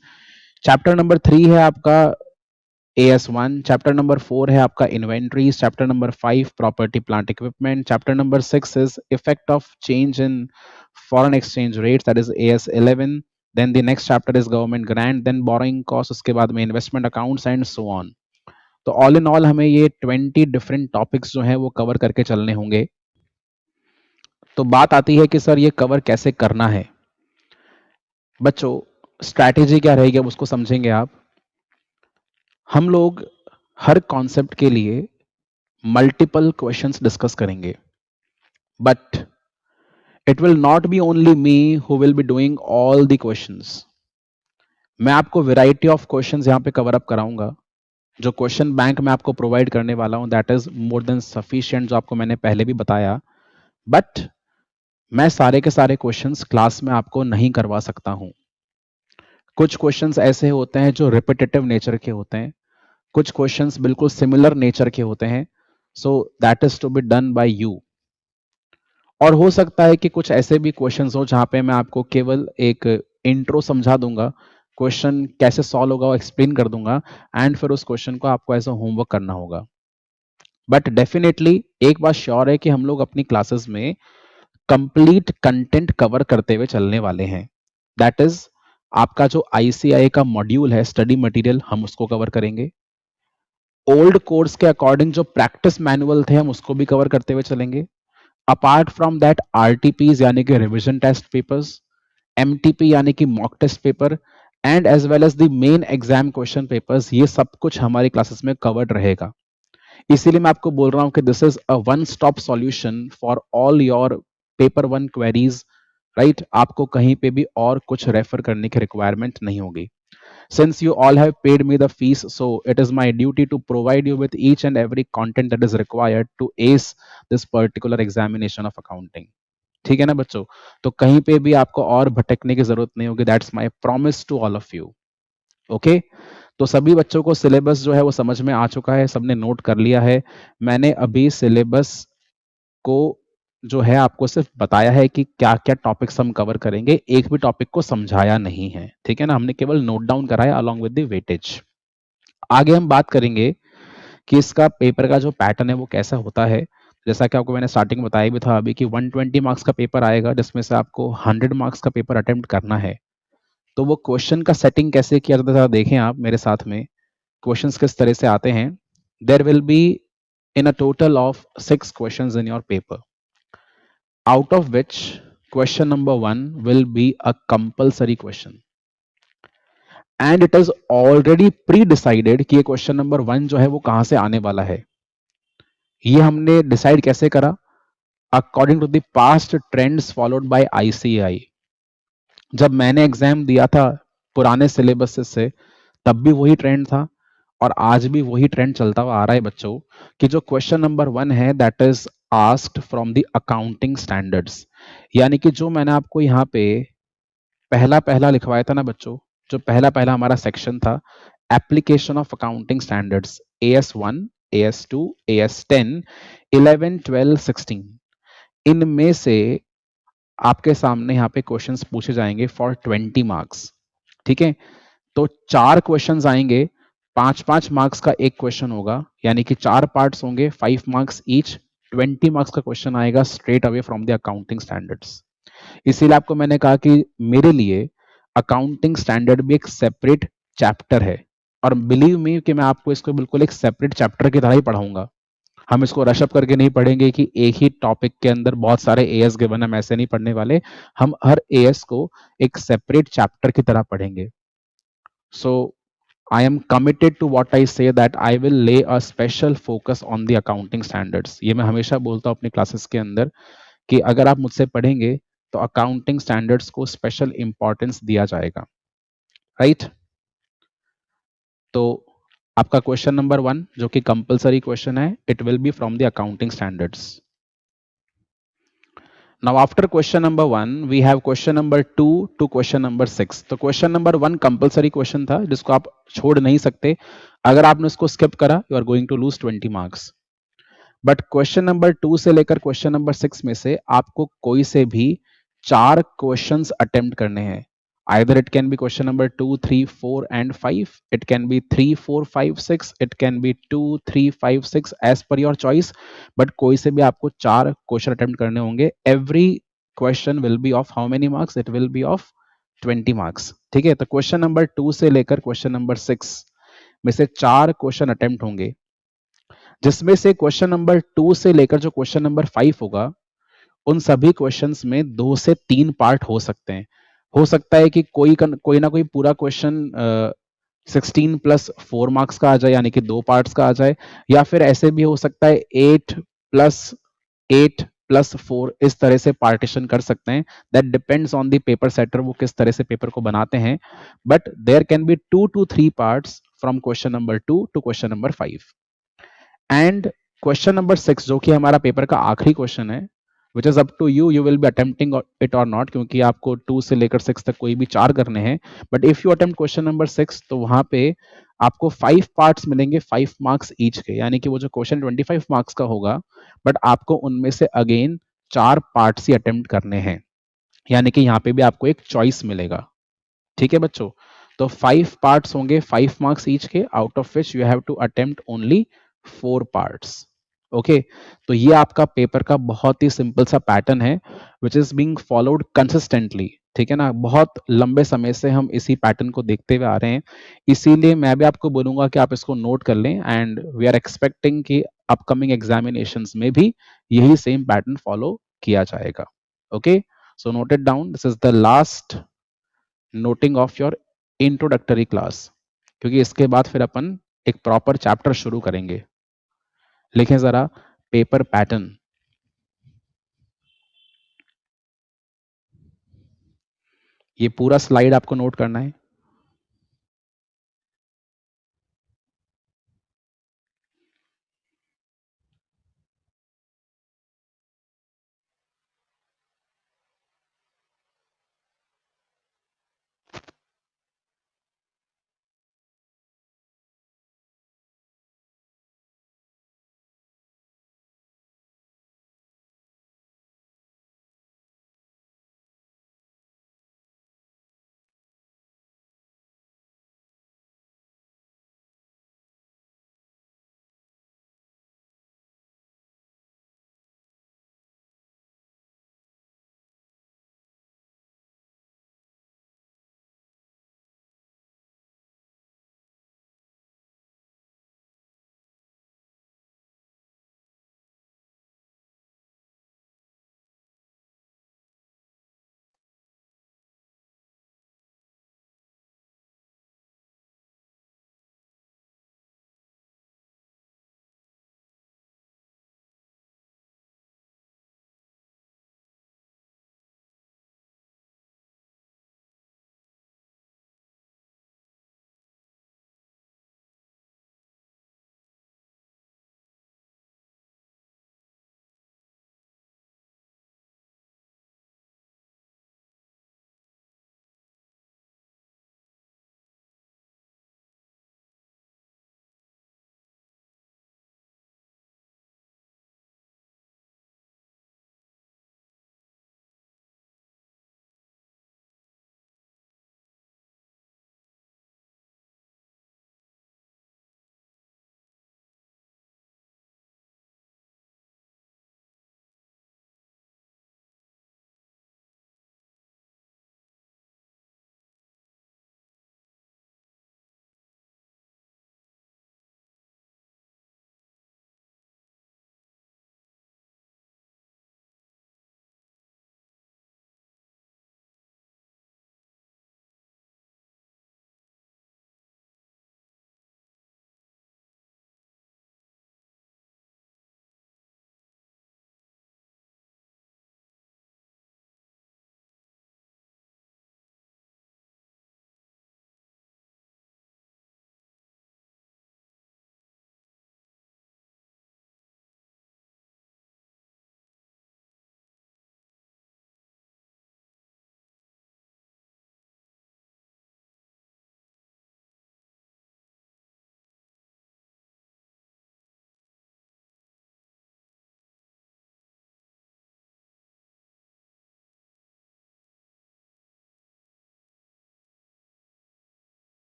[SPEAKER 1] Chapter number 3 है आपका AS1। चैप्टर नंबर 4 है आपका inventories. Chapter number 5 property plant equipment. Chapter number 6 is effect of change in foreign exchange rates, that is AS11। Then the next chapter is government grant, then borrowing cost, उसके बाद में investment accounts and so on. तो all in all हमें ये 20 different topics जो है वो cover करके चलने होंगे। तो बात आती है कि सर ये कवर कैसे करना है। बच्चों स्ट्रैटेजी क्या रहेगी अब उसको समझेंगे आप। हम लोग हर कॉन्सेप्ट के लिए मल्टीपल क्वेश्चंस डिस्कस करेंगे, but it will not be only me who will be doing all the questions. मैं आपको वैरायटी ऑफ क्वेश्चंस यहां पे कवर अप कराऊंगा। जो क्वेश्चन बैंक मैं आपको प्रोवाइड करने वाला हूं that is more than sufficient, जो आपको मैंने पहले भी बताया। बट मैं सारे के सारे क्वेश्चंस क्लास में आपको नहीं करवा सकता हूं। कुछ क्वेश्चंस ऐसे होते हैं जो रिपीटेटिव नेचर के होते हैं, कुछ क्वेश्चंस बिल्कुल सिमिलर नेचर के होते हैं, so that is to be done by you. और हो सकता है कि कुछ ऐसे भी क्वेश्चंस हो जहां पे मैं आपको केवल एक इंट्रो समझा दूंगा, क्वेश्चन कैसे सॉल्व होगा वो एक्सप्लेन कर दूंगा, एंड फिर उस क्वेश्चन को आपको एज अ होमवर्क करना होगा। बट डेफिनेटली एक बात श्योर है कि हम लोग अपनी क्लासेस में कंप्लीट कंटेंट कवर करते हुए चलने वाले हैं। दैट इज आपका जो ICAI का मॉड्यूल है स्टडी मटेरियल, हम उसको कवर करेंगे। ओल्ड कोर्स के अकॉर्डिंग जो प्रैक्टिस मैनुअल थे हम उसको भी कवर करते हुए चलेंगे। अपार्ट फ्रॉम दैट RTPs यानी कि रिविजन टेस्ट पेपर्स, MTP यानी कि mock test paper, and as well as the main exam question papers, ये सब कुछ हमारी क्लासेस में कवर्ड रहेगा। इसीलिए मैं आपको बोल रहा हूं कि this is a one stop solution for all your paper 1 queries, right. आपको कहीं पे भी और कुछ रेफर करने की रिक्वायरमेंट नहीं होगी। Since you all have paid me the fees, so it is my duty to provide you with each and every content that is required to ace this particular examination of accounting. ठीक है ना बच्चों? तो कहीं पे भी आपको और भटकने की जरूरत नहीं होगी। That's my promise to all of you. Okay, तो सभी बच्चों को सिलेबस जो है वो समझ में आ चुका है, सबने नोट कर लिया है। मैंने अभी सिलेबस को जो है आपको सिर्फ बताया है कि क्या क्या टॉपिक्स हम कवर करेंगे, एक भी टॉपिक को समझाया नहीं है, ठीक है ना। हमने केवल नोट डाउन कराया अलॉन्ग विद द वेटेज। आगे हम बात करेंगे कि इसका पेपर का जो पैटर्न है वो कैसा होता है। जैसा कि आपको मैंने स्टार्टिंग में बताया भी था अभी कि 120 मार्क्स का पेपर आएगा, जिसमें से आपको 100 मार्क्स का पेपर अटेम्प्ट करना है। तो वो क्वेश्चन का सेटिंग कैसे किया जाता है देखें आप मेरे साथ में। क्वेश्चंस किस तरह से आते हैं। There will be in a total of 6 questions in your paper, out of which question number 1 will be a compulsory question, and it is already pre-decided कि ये question number 1 जो है वो कहां से आने वाला है। ये हमने डिसाइड कैसे करा? According to the past trends followed by ICAI। जब मैंने एग्जाम दिया था पुराने सिलेबस से तब भी वही ट्रेंड था, और आज भी वही ट्रेंड चलता हुआ आ रहा है बच्चों, कि जो क्वेश्चन नंबर 1 है that is asked from the accounting standards. यानी कि जो मैंने आपको यहाँ पे पहला पहला लिखवाया था ना बच्चों, जो पहला पहला हमारा सेक्शन था application of accounting standards, AS1, AS2, AS10, 11, 12, 16, इनमें से आपके सामने यहाँ पे क्वेश्चंस पूछे जाएंगे फॉर 20 मार्क्स। ठीक है, तो 4 क्वेश्चंस आएंगे, 5-5 मार्क्स का एक क्वेश्चन होगा, यानी कि 4 पार्ट्स होंगे, 5 मार्क्स ईच, 20 मार्क्स का क्वेश्चन आएगा straight away from the accounting standards. इसीलिए आपको मैंने कहा कि मेरे लिए अकाउंटिंग स्टैंडर्ड भी एक सेपरेट चैप्टर है, और बिलीव मी कि मैं आपको इसको बिल्कुल एक सेपरेट चैप्टर की तरह ही पढ़ाऊंगा। हम इसको रशअप करके नहीं पढ़ेंगे कि एक ही टॉपिक के अंदर बहुत सारे AS गिवन, हम ऐसे नहीं पढ़ने वाले। हम हर AS को एक सेपरेट चैप्टर की तरह पढ़ेंगे। सो I am committed to what I say that I will lay a special focus on the accounting standards. ये मैं हमेशा बोलता हूँ अपनी क्लासेस के अंदर कि अगर आप मुझसे पढ़ेंगे तो अकाउंटिंग स्टैंडर्ड्स को स्पेशल इंपॉर्टेंस दिया जाएगा, राइट? तो आपका क्वेश्चन नंबर 1 जो कि कंपलसरी क्वेश्चन है, it will be from the accounting standards. Now after question number 1 we have question number 2 to question number 6. तो question number 1 कंपलसरी क्वेश्चन था जिसको आप छोड़ नहीं सकते. अगर आपने उसको स्किप करा you are going to lose 20 marks. But question number 2 से लेकर क्वेश्चन नंबर 6 में से आपको कोई से भी 4 क्वेश्चंस अटेम्प्ट करने हैं. Either it can be question number 2, 3, 4 and 5. It can be 3, 4, 5, 6. It can be 2, 3, 5, 6 as per your choice. But कोई से भी आपको 4 क्वेश्चन अटेम्प्ट करने होंगे. Every question will be of how many marks? It will be of 20 marks. ठीक है, तो question number 2 से लेकर क्वेश्चन नंबर 6 में से 4 क्वेश्चन अटेम्प्ट होंगे, जिसमें से क्वेश्चन नंबर 2 से लेकर जो क्वेश्चन नंबर 5 होगा उन सभी क्वेश्चंस में 2 से 3 पार्ट हो सकते हैं. हो सकता है कि कोई ना कोई पूरा क्वेश्चन 16 प्लस 4 मार्क्स का आ जाए यानी कि 2 पार्ट्स का आ जाए, या फिर ऐसे भी हो सकता है 8 प्लस 4 इस तरह से पार्टीशन कर सकते हैं. That depends on the paper setter, वो किस तरह से पेपर को बनाते हैं. But there can be 2 to 3 parts from question number 2 to question number 5. And question number 6 जो कि हमारा पेपर का आखिरी क्वेश्चन है, which is up to you, you will be attempting it और नॉट, क्योंकि आपको 2 से लेकर 6 तक कोई भी 4 करने हैं. But if you attempt question number 6 तो वहां पे आपको 5 पार्ट्स मिलेंगे, 5 मार्क्स ईच के, यानी कि वो जो क्वेश्चन 25 मार्क्स का होगा, बट आपको उनमें से अगेन 4 पार्ट्स ही अटेम्प्ट करने हैं, यानी कि यहाँ पे भी आपको एक चॉइस मिलेगा. ठीक है बच्चों, तो 5 पार्ट्स होंगे, 5 मार्क्स ईच के, out of which you have to attempt only 4 parts. Okay, तो ये आपका पेपर का बहुत ही सिंपल सा पैटर्न है which is being followed consistently. ठीक है ना, बहुत लंबे समय से हम इसी पैटर्न को देखते हुए आ रहे हैं, इसीलिए मैं भी आपको बोलूंगा कि आप इसको नोट कर लें. एंड वी आर एक्सपेक्टिंग कि अपकमिंग एग्जामिनेशंस में भी यही सेम पैटर्न फॉलो किया जाएगा. Okay, so note it down, this is the last noting of your introductory class, क्योंकि इसके बाद फिर अपन एक प्रॉपर चैप्टर शुरू करेंगे. लिखें जरा पेपर पैटर्न. ये पूरा स्लाइड आपको नोट करना है.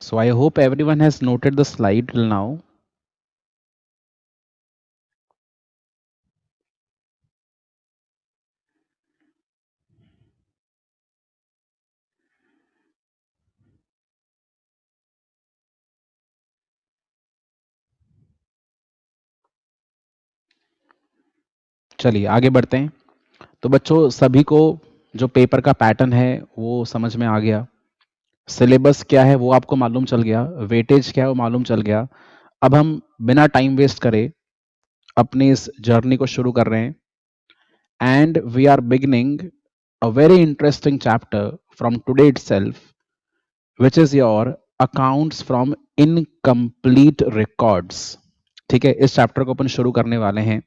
[SPEAKER 1] So I hope everyone has noted the slide till now. चलिए आगे बढ़ते हैं। तो बच्चों सभी को जो पेपर का पैटर्न है वो समझ में आ गया, सिलेबस क्या है वो आपको मालूम चल गया, वेटेज क्या है वो मालूम चल गया। अब हम बिना टाइम वेस्ट करे अपनी इस जर्नी को शुरू कर रहे हैं, and we are beginning a very interesting chapter from today itself, which is your accounts from incomplete records. ठीक है, इस चैप्टर को अपन शुरू करने वाले हैं।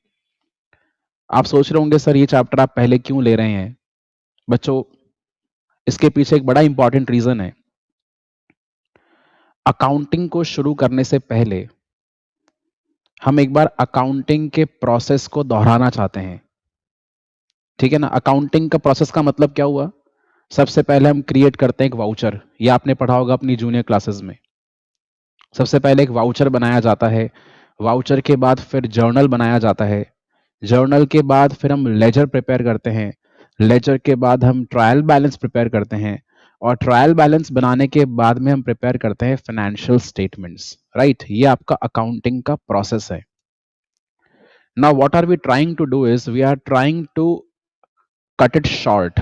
[SPEAKER 1] आप सोच रहे होंगे सर ये चैप्टर आप पहले क्यों ले रहे हैं? बच्चों इसके पीछे एक बड़ा इंपॉर्टेंट रीजन है। अकाउंटिंग को शुरू करने से पहले हम एक बार अकाउंटिंग के प्रोसेस को दोहराना चाहते हैं। ठीक है ना, अकाउंटिंग का प्रोसेस का मतलब क्या हुआ? सबसे पहले हम क्रिएट करते हैं एक वाउचर, ये आपने पढ़ा होगा अपनी जूनियर क्लासेस में। सबसे पहले एक वाउचर बनाया जाता है, वाउचर के बाद फिर जर्नल बनाया जाता है, जर्नल के बाद फिर हम लेजर प्रिपेयर करते हैं, लेजर के बाद हम ट्रायल बैलेंस प्रिपेयर करते हैं, और ट्रायल बैलेंस बनाने के बाद में हम प्रिपेयर करते हैं फाइनेंशियल स्टेटमेंट्स। राइट, ये आपका अकाउंटिंग का प्रोसेस है। Now what are we trying to do is we are trying to cut it short.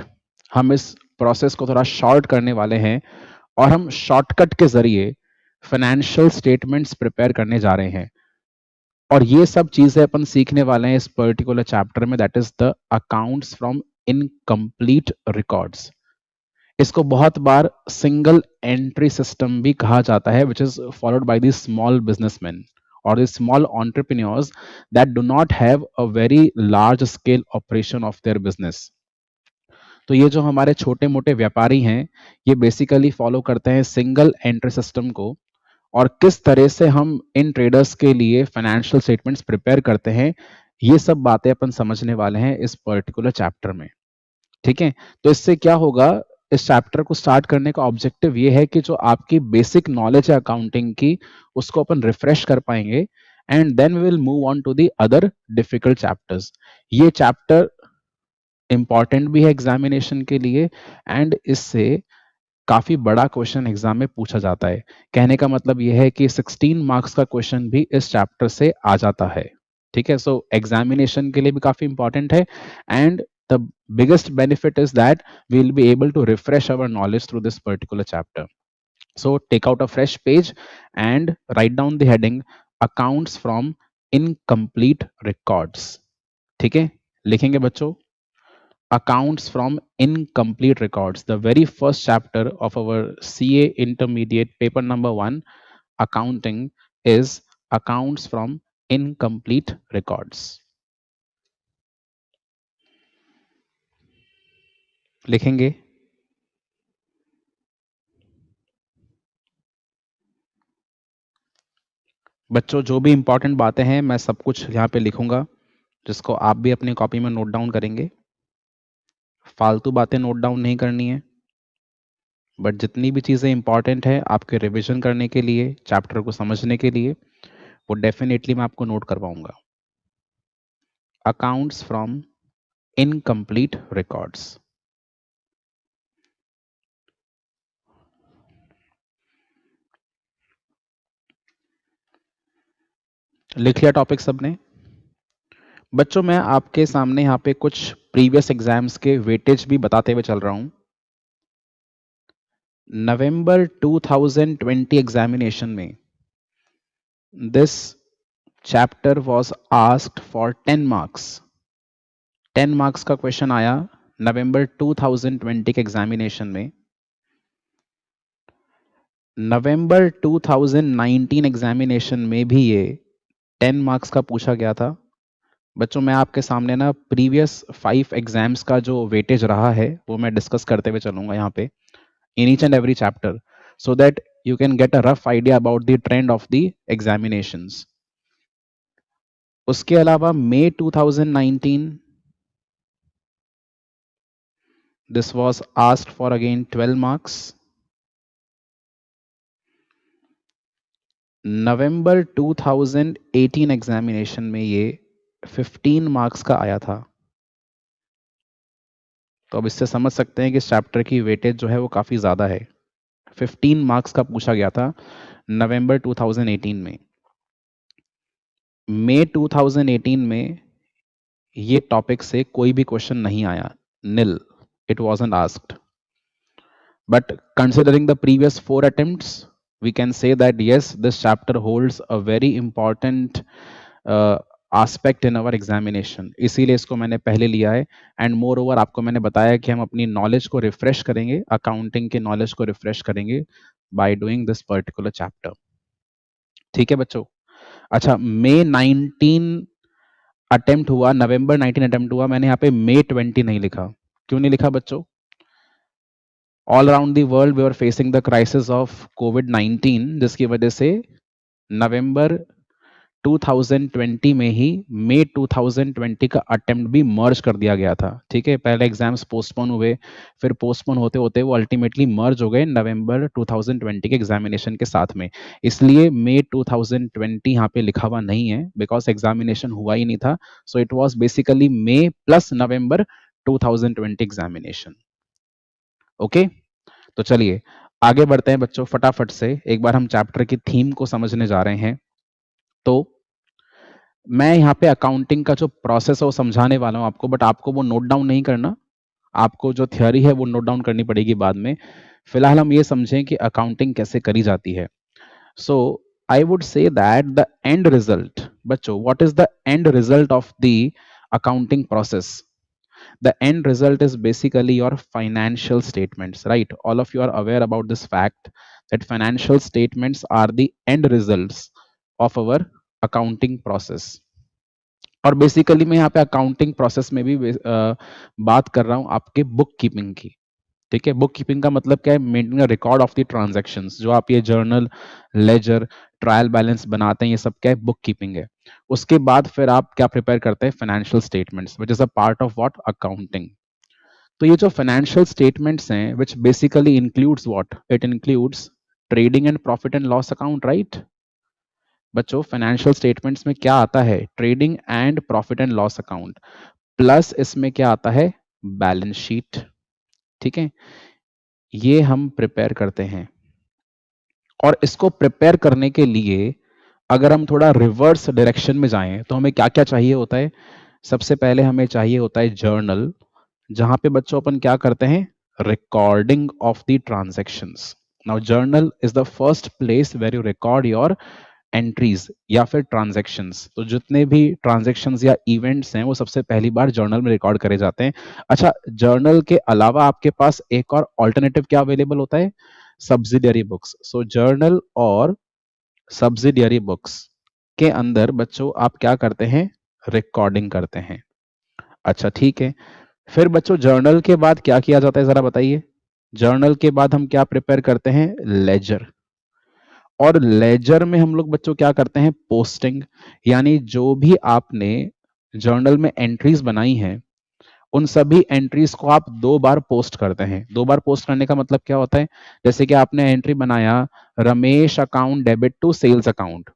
[SPEAKER 1] हम इस प्रोसेस को थोड़ा शॉर्ट करने वाले हैं और हम शॉर्टकट के जरिए फाइनेंशियल स्टेटमेंट्स प्रिपेयर करने जा रहे हैं। और ये सब चीजें अपन सीखने वाले हैं इस पर्टिकुलर चैप्टर में, that is the accounts from incomplete records. इसको बहुत बार सिंगल एंट्री सिस्टम भी कहा जाता है, which is followed by the small businessman or the small entrepreneurs that do not have a very large scale operation of their business. तो ये जो हमारे छोटे मोटे व्यापारी हैं ये बेसिकली फॉलो करते हैं सिंगल एंट्री सिस्टम को, और किस तरह से हम इन ट्रेडर्स के लिए फाइनेंशियल स्टेटमेंट्स प्रिपेयर करते हैं, ये सब बातें अपन समझने वाले हैं इस पर्टिकुलर चैप्टर में। ठीक है, तो इससे क्या होगा, इस चैप्टर को स्टार्ट करने का ऑब्जेक्टिव ये है कि जो आपकी बेसिक नॉलेज है अकाउंटिंग की उसको अपन रिफ्रेश कर पाएंगे, and then we will move on to the other difficult chapters. ये चैप्टर इंपॉर्टेंट भी है एग्जामिनेशन के लिए, एंड इससे काफी बड़ा क्वेश्चन एग्जाम में पूछा जाता है। कहने का मतलब यह है कि 16 मार्क्स का क्वेश्चन भी इस चैप्टर से आ जाता है। ठीक है, सो एग्जामिनेशन के लिए भी काफी इंपॉर्टेंट है, and the biggest benefit is that we will be able to refresh our knowledge through this particular chapter. So take out a fresh page and write down the heading accounts from incomplete records. ठीक है, लिखेंगे बच्चों accounts from incomplete records, the very first chapter of our CA intermediate paper number 1 accounting is accounts from incomplete records. लिखेंगे बच्चों, जो भी important बातें हैं मैं सब कुछ यहाँ पे लिखूंगा, जिसको आप भी अपनी कॉपी में नोट डाउन करेंगे। फालतू बातें नोट डाउन नहीं करनी है, बट जितनी भी चीज़ें इंपॉर्टेंट है आपके रिवीजन करने के लिए, चैप्टर को समझने के लिए, वो डेफिनेटली मैं आपको नोट करवाऊंगा। Accounts from incomplete records. लिख लिया टॉपिक सबने? बच्चों मैं आपके सामने यहाँ पे कुछ प्रीवियस एग्जाम्स के वेटेज भी बताते हुए चल रहा हूँ। नवंबर 2020 एग्जामिनेशन में this chapter was asked for 10 marks. 10 marks का क्वेश्चन आया नवंबर 2020 के एग्जामिनेशन में। नवंबर 2019 एग्जामिनेशन में भी ये 10 मार्क्स का पूछा गया था। बच्चों मैं आपके सामने ना प्रीवियस 5 एग्जाम्स का जो वेटेज रहा है वो मैं डिस्कस करते हुए चलूंगा यहाँ पे in each and every chapter, so that you can get a rough idea about the trend of the examinations. उसके अलावा May 2019 this was asked for again 12 marks. November 2018 examination में ये 15 मार्क्स का आया था। तो अब इससे समझ सकते हैं कि इस चैप्टर की वेटेज जो है वो काफ़ी ज़्यादा है। 15 मार्क्स का पूछा गया था नवंबर 2018 में। मई 2018 में ये टॉपिक से कोई भी क्वेश्चन नहीं आया, nil, it wasn't asked. But considering the previous 4 attempts, we can say that yes, this chapter holds a very important aspect in our examination. इसीलिए इसको मैंने पहले लिया है। एंड मोर ओवर आपको मैंने बताया कि हम अपनी नॉलेज को रिफ्रेश करेंगे, अकाउंटिंग के नॉलेज को रिफ्रेश करेंगे by doing this particular chapter. ठीक है बच्चों। अच्छा, मई 19 अटेम्प्ट हुआ, नवंबर 19 अटेम्प्ट हुआ, मैंने यहाँ पे मई 20 नहीं लिखा। क्यों नहीं लिखा बच्चों? All around the world we are facing the crisis of कोविड-19, जिसकी वजह से नवंबर 2020 में ही मई 2020 का अटेम्प्ट भी मर्ज कर दिया गया था। ठीक है, पहले एग्जाम्स पोस्टपोन हुए, फिर पोस्टपोन होते होते वो अल्टीमेटली मर्ज हो गए नवंबर 2020 के एग्जामिनेशन के साथ में। इसलिए मई 2020 यहाँ पे लिखा हुआ नहीं है, बिकॉज एग्जामिनेशन हुआ ही नहीं था। So it was basically May plus November 2020 examination. Okay, तो चलिए आगे बढ़ते हैं बच्चों फटाफट से। एक बार हम चैप्टर की थीम को समझने जा रहे हैं। तो मैं यहाँ पे अकाउंटिंग का जो प्रोसेस है वो समझाने वाला हूँ आपको, बट आपको वो नोट डाउन नहीं करना। आपको जो थ्योरी है वो नोट डाउन करनी पड़ेगी बाद में। फिलहाल हम ये समझें कि अकाउंटिंग कैसे करी जाती है। So I would say that the end result, बच्चों what is the end result of the accounting process? The end result is basically your financial statements, right? All of you are aware about this fact that financial statements are the end results of our accounting process. और basically मैं यहाँ पे accounting process में भी बात कर रहा हूँ आपके बुक कीपिंग की। ठीक है, बुक कीपिंग का मतलब क्या है? Maintaining record of the transactions. जो आप ये जर्नल, लेजर, ट्रायल बैलेंस बनाते हैं, ये सब क्या है? बुक कीपिंग है। उसके बाद फिर आप क्या प्रिपेयर करते हैं? Financial statements, which is a part of what? Accounting. तो ये जो फाइनेंशियल स्टेटमेंट्स हैं, which basically includes what? It includes trading and profit and loss account, right? बच्चों फाइनेंशियल स्टेटमेंट्स में क्या आता है? Trading and profit and loss account, plus इसमें क्या आता है? Balance sheet. ठीक है, ये हम प्रिपेयर करते हैं। और इसको प्रिपेयर करने के लिए अगर हम थोड़ा रिवर्स डायरेक्शन में जाएं तो हमें क्या क्या चाहिए होता है? सबसे पहले हमें चाहिए होता है जर्नल, जहां पे बच्चों अपन क्या करते हैं? Recording of the transactions. Now journal is the first place where you record your entries या फिर ट्रांजैक्शंस। तो जितने भी ट्रांजैक्शंस या इवेंट्स हैं वो सबसे पहली बार जर्नल में रिकॉर्ड करे जाते हैं। अच्छा, जर्नल के अलावा आपके पास एक और ऑल्टरनेटिव क्या अवेलेबल होता है? Subsidiary books. सो जर्नल और सब्सिडियरी बुक्स के अंदर बच्चों आप क्या करते हैं? रिकॉर्डिंग करते हैं। अच्छा ठीक है, फिर बच्चों जर्नल के बाद क्या किया जाता है जरा बताइए? जर्नल के बाद हम क्या प्रिपेयर करते हैं? लेजर। और लेजर में हम लोग बच्चों क्या करते हैं? पोस्टिंग। यानी जो भी आपने जर्नल में एंट्रीज बनाई हैं, उन सभी एंट्रीज को आप 2 बार पोस्ट करते हैं। 2 बार पोस्ट करने का मतलब क्या होता है? जैसे कि आपने एंट्री बनाया Ramesh account debit to sales account,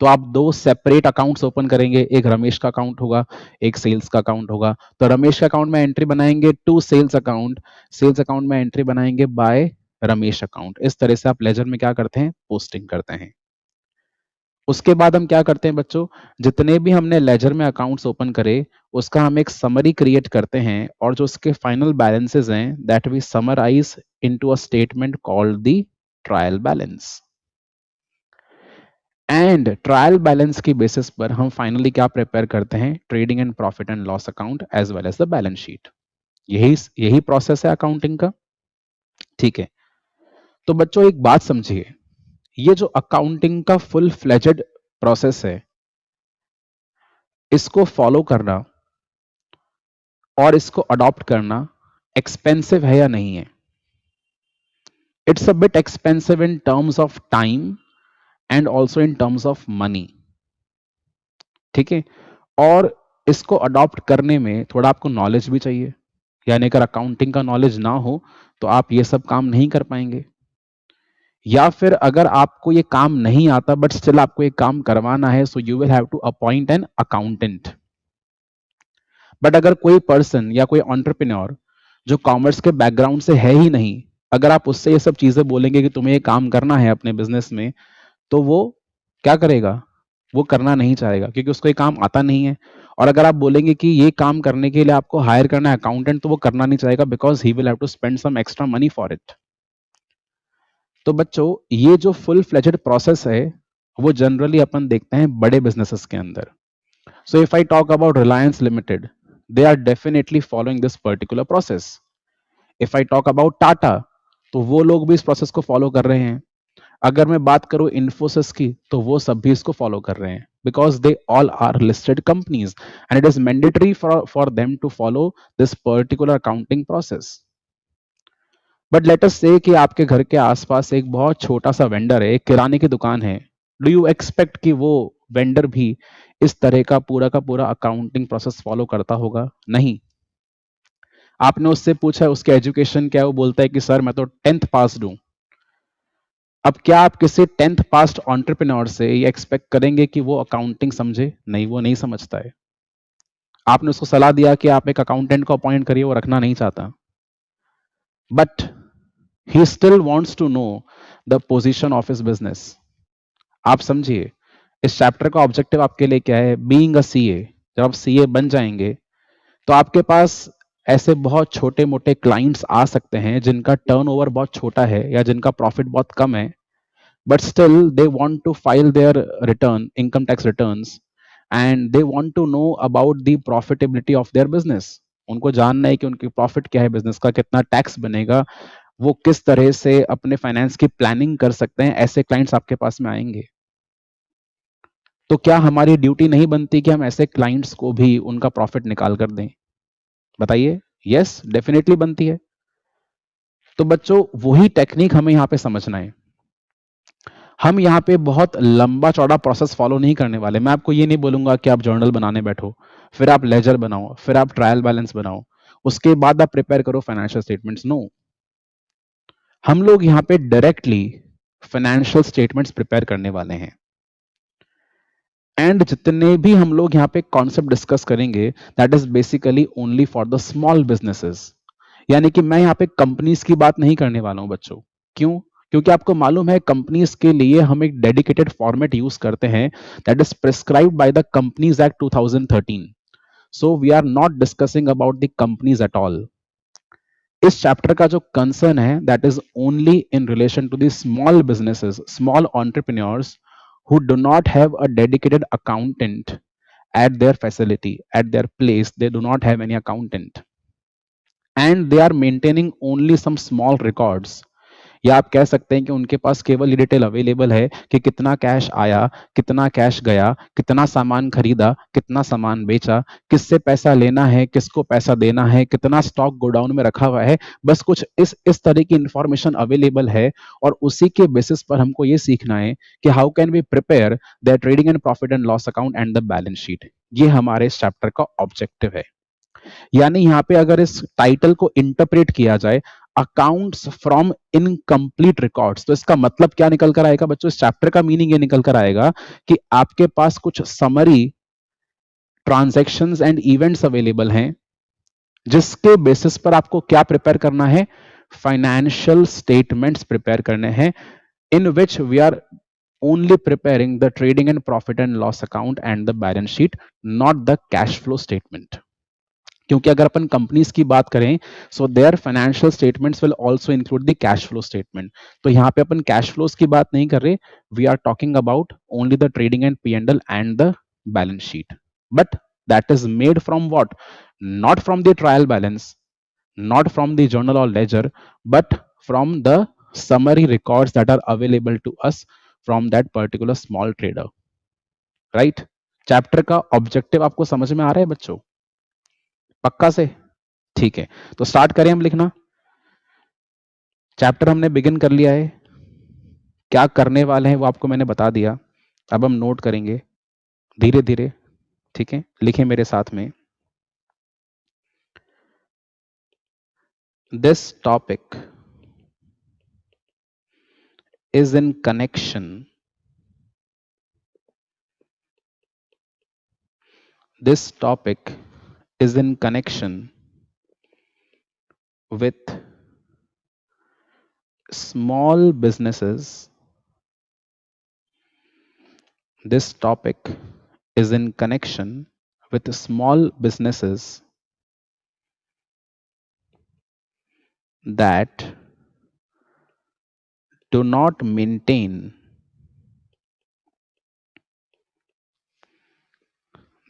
[SPEAKER 1] तो आप 2 सेपरेट अकाउंट्स ओपन करेंगे। एक रमेश का अकाउंट होगा, एक सेल्स का अकाउंट होगा। तो रमेश के अकाउंट में एंट्री बनाएंगे to sales account, sales account में एंट्री बनाएंगे बाय रमेश अकाउंट। इस तरह से आप लेजर में क्या करते हैं? पोस्टिंग करते हैं। उसके बाद हम क्या करते हैं बच्चों? जितने भी हमने लेजर में अकाउंट्स ओपन करे उसका हम एक समरी क्रिएट करते हैं, और जो उसके फाइनल बैलेंसेस हैं that we summarize into a statement called the trial balance. And trial balance की बेसिस पर हम फाइनली क्या प्रिपेयर करते हैं? Trading and profit and loss account as well as the balance sheet. यही यही प्रोसेस है अकाउंटिंग का। ठीक है, तो बच्चों एक बात समझिए, ये जो अकाउंटिंग का फुल फ्लेजेड प्रोसेस है, इसको फॉलो करना और इसको अडॉप्ट करना एक्सपेंसिव है या नहीं है? It's a bit expensive in terms of time and also in terms of money. ठीक है, और इसको अडॉप्ट करने में थोड़ा आपको नॉलेज भी चाहिए। यानी अगर अकाउंटिंग का नॉलेज ना हो तो आप ये सब काम नहीं कर पाएंगे। या फिर अगर आपको ये काम नहीं आता बट स्टिल आपको ये काम करवाना है, so you will have to appoint an accountant. But अगर कोई पर्सन या कोई एंटरप्रेन्योर जो कॉमर्स के बैकग्राउंड से है ही नहीं, अगर आप उससे ये सब चीजें बोलेंगे कि तुम्हें ये काम करना है अपने बिजनेस में, तो वो क्या करेगा? वो करना नहीं चाहेगा क्योंकि उसको ये काम आता नहीं है। और अगर आप बोलेंगे कि ये काम करने के लिए आपको हायर करना है अकाउंटेंट, तो वो करना नहीं चाहेगा because he will have to spend some extra money for it. तो बच्चों, ये जो फुल फ्लेजेड प्रोसेस है वो जनरली अपन देखते हैं बड़े बिजनेसेस के अंदर। So if I talk about Reliance limited, they are definitely following this particular process. If I talk about Tata, तो वो लोग भी इस प्रोसेस को फॉलो कर रहे हैं। अगर मैं बात करूं इन्फोसिस की, तो वो सब भी इसको फॉलो कर रहे हैं because they all are listed companies and it is mandatory for them to follow this particular accounting process. But let us say कि आपके घर के आसपास एक बहुत छोटा सा वेंडर है, एक किराने की दुकान है। डू यू एक्सपेक्ट कि वो वेंडर भी इस तरह का पूरा अकाउंटिंग प्रोसेस फॉलो करता होगा? नहीं। आपने उससे पूछा है उसके एजुकेशन क्या है, वो बोलता है कि सर मैं तो 10th पास हूं। अब क्या आप किसी 10th पास एंटरप्रेन्योर से ये एक्सपेक्ट करेंगे कि वो अकाउंटिंग समझे? नहीं, वो नहीं समझता है। आपने उसको सलाह दिया कि आप एक अकाउंटेंट को अपॉइंट करिए, वो रखना नहीं चाहता। But he still wants to know the position of his business. आप समझिए, इस चैप्टर का ऑब्जेक्टिव आपके लिए क्या है? Being a CA. जब आप सीए बन जाएंगे तो आपके पास ऐसे बहुत छोटे मोटे क्लाइंट्स आ सकते हैं जिनका टर्नओवर बहुत छोटा है या जिनका प्रॉफिट बहुत कम है, but still they want to file their income tax returns, and they want to know about the profitability of their business। उनको जानना है कि उनकी प्रॉफिट क्या है, बिजनेस का कितना टैक्स बनेगा, वो किस तरह से अपने फाइनेंस की प्लानिंग कर सकते हैं। ऐसे क्लाइंट्स आपके पास में आएंगे। तो क्या हमारी ड्यूटी नहीं बनती कि हम ऐसे क्लाइंट्स को भी उनका प्रॉफिट निकाल कर दें? बताइए। यस, डेफिनेटली बनती है। तो बच्चों, वही टेक्निक हमें यहाँ पे समझना है। हम यहाँ पे बहुत लंबा चौड़ा प्रोसेस फॉलो नहीं करने वाले। मैं आपको ये नहीं बोलूंगा कि आप जर्नल बनाने बैठो, फिर आप लेजर बनाओ, फिर आप ट्रायल बैलेंस बनाओ, उसके बाद आप प्रिपेयर करो फाइनेंशियल स्टेटमेंट्स। नो, हम लोग यहाँ पे डायरेक्टली फाइनेंशियल स्टेटमेंट्स प्रिपेयर करने वाले हैं। एंड जितने भी हम लोग यहाँ पे कॉन्सेप्ट डिस्कस करेंगे, that is basically only for the small businesses. यानी कि मैं यहाँ पे कंपनीज की बात नहीं करने वाला हूं बच्चों। क्यों? क्योंकि आपको मालूम है कंपनीज के लिए हम एक डेडिकेटेड फॉर्मेट यूज करते हैं, that is prescribed by the companies act 2013। So we are not discussing about the companies at all. इस चैप्टर का जो कंसर्न है, that is only in relation to the small businesses, small entrepreneurs who do not have a dedicated accountant at their facility, at their place. They do not have any accountant and they are maintaining only some small records। या आप कह सकते हैं कि उनके पास केवल ये detail available है कि कितना कैश आया, कितना कैश गया, कितना सामान खरीदा, कितना सामान बेचा, किससे पैसा लेना है, किसको पैसा देना है, कितना स्टॉक गोडाउन में रखा हुआ है। बस कुछ इस तरह की इंफॉर्मेशन अवेलेबल है और उसी के बेसिस पर हमको ये सीखना है कि how can we prepare the trading and profit and loss account and the balance sheet. ये हमारे इस चैप्टर का ऑब्जेक्टिव है। यानी यहाँ पे अगर इस टाइटल को इंटरप्रेट किया जाए, अकाउंट्स फ्रॉम इनकम्प्लीट रिकॉर्ड्स, तो इसका मतलब क्या निकल कर आएगा बच्चों? इस चैप्टर का मीनिंग ये निकल कर आएगा कि आपके पास कुछ summary transactions and events available हैं जिसके बेसिस पर आपको क्या प्रिपेयर करना है? फाइनेंशियल स्टेटमेंट्स प्रिपेयर करने हैं, in which we are only preparing the trading and profit and loss account and the balance sheet, not the cash flow statement। क्योंकि अगर अपन कंपनीज की बात करें, so there financial statements will also include the cash flow statement. तो यहाँ पे अपन cash flows की बात नहीं कर रहे, we are talking about only the trading and P&L and the balance sheet. But that is made from what? Not from the trial balance, not from the journal or ledger, but from the summary records that are available to us from that particular small trader। Right? Chapter का objective आपको समझ में आ रहा है बच्चों? पक्का से? ठीक है, तो स्टार्ट करें हम लिखना। चैप्टर हमने बिगिन कर लिया है, क्या करने वाले हैं वो आपको मैंने बता दिया। अब हम नोट करेंगे धीरे धीरे। ठीक है, लिखें मेरे साथ में। This topic is in connection. This topic is in connection with small businesses. This topic is in connection with small businesses that do not maintain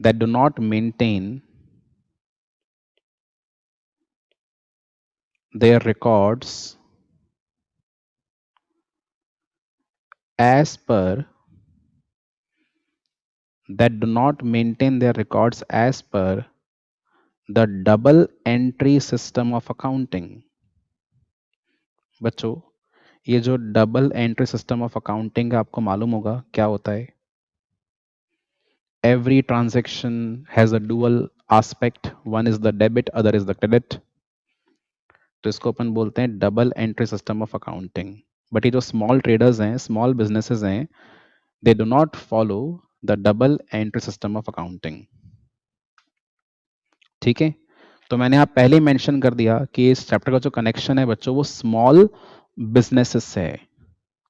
[SPEAKER 1] that do not maintain their records as per that do not maintain their records as per the double entry system of accounting. बच्चों, ये जो double entry system of accounting है आपको मालूम होगा क्या होता है. Every transaction has a dual aspect. One is the debit, other is the credit. तो इसको अपन बोलते हैं double entry system of accounting. But ये जो स्मॉल ट्रेडर्स हैं, स्मॉल बिजनेसेस हैं, they do not follow the double entry system of accounting. ठीक है, तो मैंने आप पहले ही मेंशन कर दिया कि इस चैप्टर का जो कनेक्शन है बच्चों वो स्मॉल बिजनेसेस से है.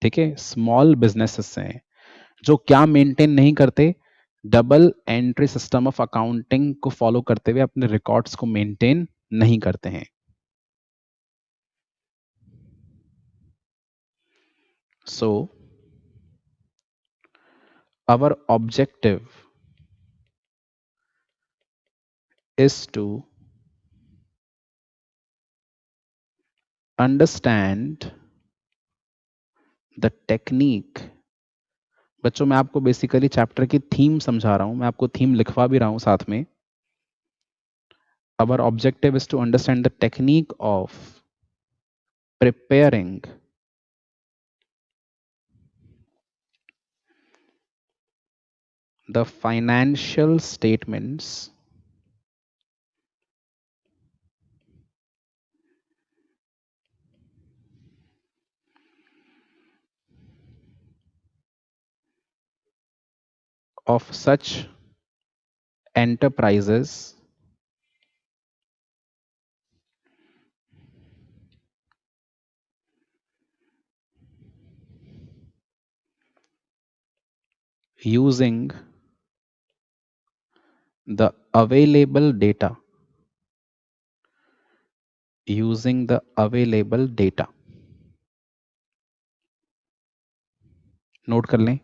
[SPEAKER 1] ठीक है, स्मॉल बिजनेसेस से है जो क्या मेंटेन नहीं करते, double entry system of accounting को फॉलो करते हुए अपने रिकॉर्ड्स को मेंटेन नहीं करते हैं. So our objective is to understand the technique. बच्चों मैं आपको बेसिकली चैप्टर की थीम समझा रहा हूं, मैं आपको थीम लिखवा भी रहा हूं साथ में. Our objective is to understand the technique of preparing the financial statements of such enterprises using the available data. Using the available data. Note कर लें.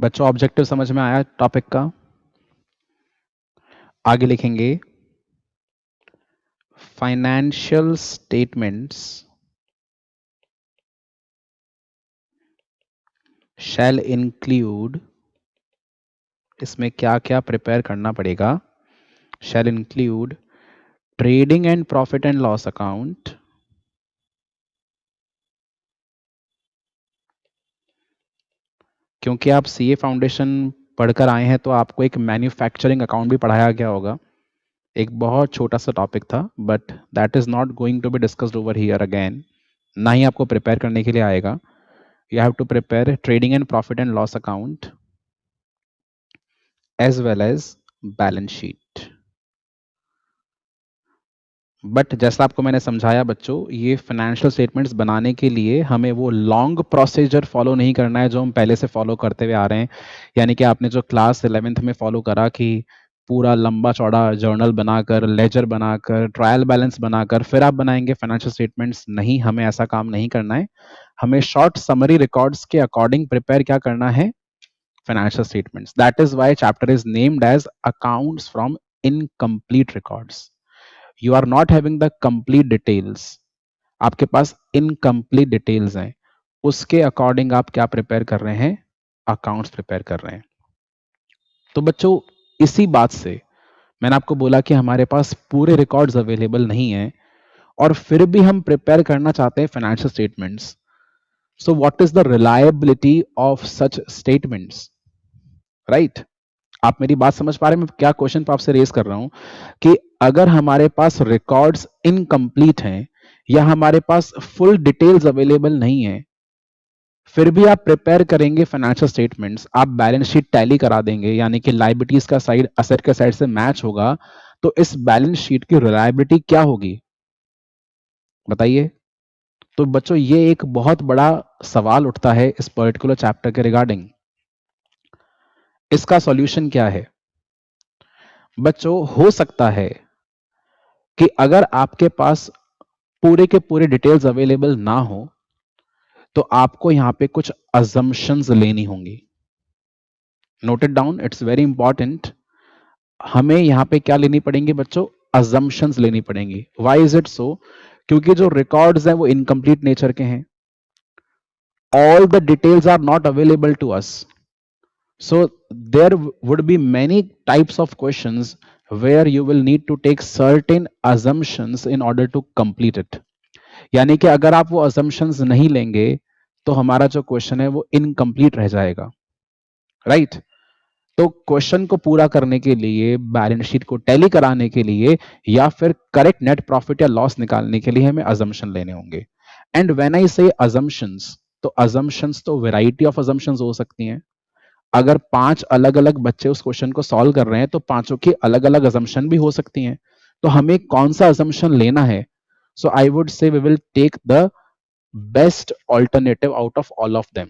[SPEAKER 1] बच्चों ऑब्जेक्टिव समझ में आया टॉपिक का. आगे लिखेंगे फाइनेंशियल स्टेटमेंट्स shall include इसमें क्या क्या प्रिपेयर करना पड़ेगा? Shall include trading and profit and loss account, क्योंकि आप सीए फाउंडेशन पढ़कर आए हैं तो आपको एक मैन्युफैक्चरिंग अकाउंट भी पढ़ाया गया होगा। एक बहुत छोटा सा टॉपिक था, but that is not going to be discussed over here again. ना ही आपको प्रिपेयर करने के लिए आएगा। You have to prepare trading and profit and loss account as well as balance sheet. But जैसा आपको मैंने समझाया बच्चों, ये फाइनेंशियल स्टेटमेंट्स बनाने के लिए हमें वो लॉन्ग प्रोसीजर फॉलो नहीं करना है जो हम पहले से फॉलो करते हुए आ रहे हैं। यानी कि आपने जो क्लास 11th में फॉलो करा कि पूरा लंबा चौड़ा जर्नल बनाकर, लेजर बनाकर, ट्रायल बैलेंस बनाकर फिर आप बनाएंगे फाइनेंशियल स्टेटमेंट्स। नहीं, हमें ऐसा काम नहीं करना है। हमें शॉर्ट समरी रिकॉर्ड्स के अकॉर्डिंग प्रिपेयर क्या करना है? Financial statements. That is why chapter is named as accounts from incomplete records. You are not having the complete details, आपके पास इनकम्प्लीट डिटेल्स हैं, उसके अकॉर्डिंग आप क्या प्रिपेयर कर रहे हैं? अकाउंट्स प्रिपेयर कर रहे हैं। तो बच्चों, इसी बात से मैंने आपको बोला कि हमारे पास पूरे रिकॉर्ड्स अवेलेबल नहीं है और फिर भी हम प्रिपेयर करना चाहते हैं financial statements. So what is the reliability of such statements? Right? आप मेरी बात समझ पा रहे हैं? मैं क्या क्वेश्चन आपसे रेज कर रहा हूं कि अगर हमारे पास रिकॉर्ड्स इनकम्प्लीट हैं या हमारे पास फुल डिटेल्स अवेलेबल नहीं है, फिर भी आप प्रिपेयर करेंगे फाइनेंशियल स्टेटमेंट्स, आप बैलेंस शीट टैली करा देंगे, यानी कि लायबिलिटीज का साइड असेट के साइड से मैच होगा, तो इस बैलेंस शीट की रिलायबिलिटी क्या होगी? बताइए। तो बच्चों, ये एक बहुत बड़ा सवाल उठता है इस पर्टिकुलर चैप्टर के रिगार्डिंग। इसका सॉल्यूशन क्या है? बच्चों, हो सकता है कि अगर आपके पास पूरे के पूरे डिटेल्स अवेलेबल ना हो तो आपको यहां पे कुछ अजम्पशंस लेनी होंगी। Note it down, it's very important. हमें यहां पे क्या लेनी पड़ेंगी बच्चों? अजम्पशंस लेनी पड़ेंगी। Why is it so? क्योंकि जो रिकॉर्ड्स हैं वो इनकम्प्लीट नेचर के हैं, all the details are not available to us, so there would be many types of questions where you will need to take certain assumptions in order to complete it। यानी कि अगर आप वो assumptions नहीं लेंगे तो हमारा जो क्वेश्चन है वो इनकम्प्लीट रह जाएगा। राइट? तो क्वेश्चन को पूरा करने के लिए, बैलेंस शीट को टैली कराने के लिए या फिर करेक्ट नेट प्रॉफिट या लॉस निकालने के लिए हमें अजम्पशन लेने होंगे। एंड व्हेन आई से अजम्पशंस, तो अजम्पशंस तो वैरायटी ऑफ अजम्पशंस हो सकती हैं। अगर 5 अलग अलग बच्चे उस क्वेश्चन को सॉल्व कर रहे हैं तो पांचों की अलग अलग अजम्पशन भी हो सकती हैं। तो हमें कौन सा अजम्पशन लेना है? So I would say we will take the best alternative out of all of them.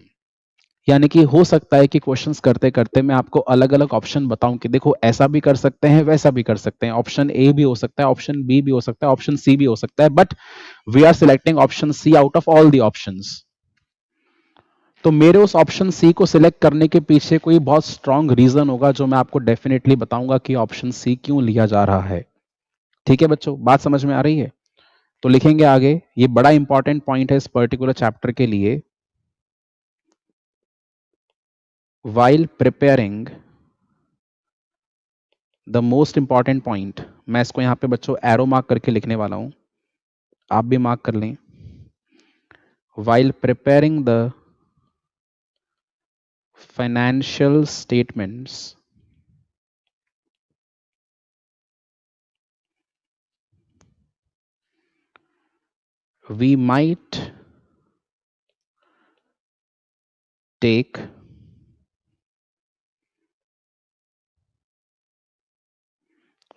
[SPEAKER 1] यानी कि हो सकता है कि क्वेश्चंस करते करते मैं आपको अलग अलग ऑप्शन बताऊं कि देखो ऐसा भी कर सकते हैं, वैसा भी कर सकते हैं। ऑप्शन ए भी हो सकता है, ऑप्शन बी भी हो सकता है, ऑप्शन सी भी हो सकता है, but we are selecting option C out of all the options. तो मेरे उस ऑप्शन सी को सिलेक्ट करने के पीछे कोई बहुत स्ट्रांग रीजन होगा जो मैं आपको डेफिनेटली बताऊंगा कि ऑप्शन सी क्यों लिया जा रहा है। ठीक है बच्चों, बात समझ में आ रही है? तो लिखेंगे आगे, ये बड़ा इंपॉर्टेंट पॉइंट है इस पर्टिकुलर चैप्टर के लिए। while preparing the most important point, मैं इसको यहां पे बच्चों एरो मार्क करके लिखने वाला हूं, आप भी मार्क कर लें। while preparing the financial statements, we might take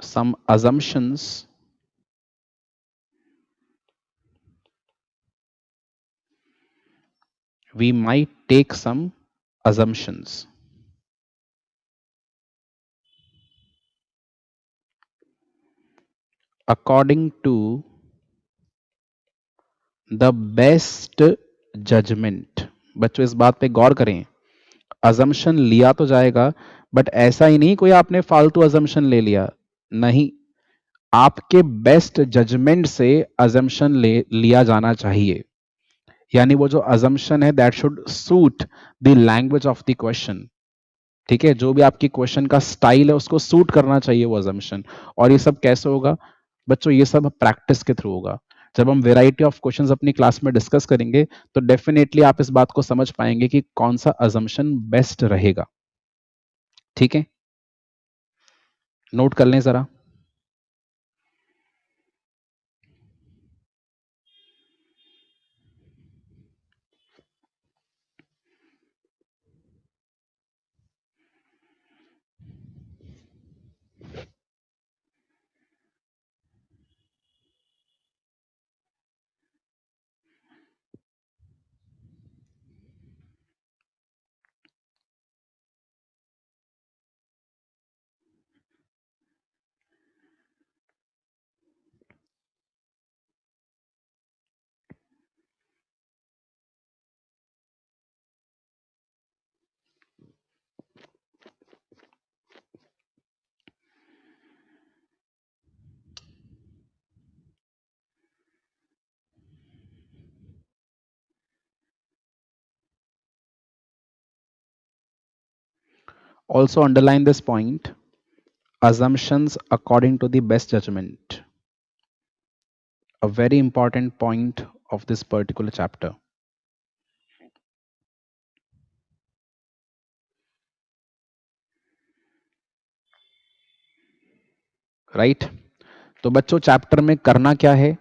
[SPEAKER 1] some assumptions we might take some assumptions according to the best judgment। बच्चों इस बात पे गौर करें, अजम्पशन लिया तो जाएगा, बट ऐसा ही नहीं कोई आपने फालतू अजम्पशन ले लिया, नहीं, आपके बेस्ट जजमेंट से अजम्पशन लिया जाना चाहिए। यानी वो जो अजम्पशन है that should suit the language of the question. ठीक है, जो भी आपकी क्वेश्चन का स्टाइल है उसको सूट करना चाहिए वो अजम्पशन। और ये सब कैसे होगा बच्चों, ये सब प्रैक्टिस के थ्रू होगा। जब हम वेराइटी ऑफ क्वेश्चंस अपनी क्लास में डिस्कस करेंगे तो डेफिनेटली आप इस बात को समझ पाएंगे कि कौन सा अजम्पशन बेस्ट रहेगा। ठीक है, नोट कर लें जरा। Also underline this point, assumptions according to the best judgment, a very important point of this particular chapter. Right तो बच्चों चैप्टर में करना क्या है,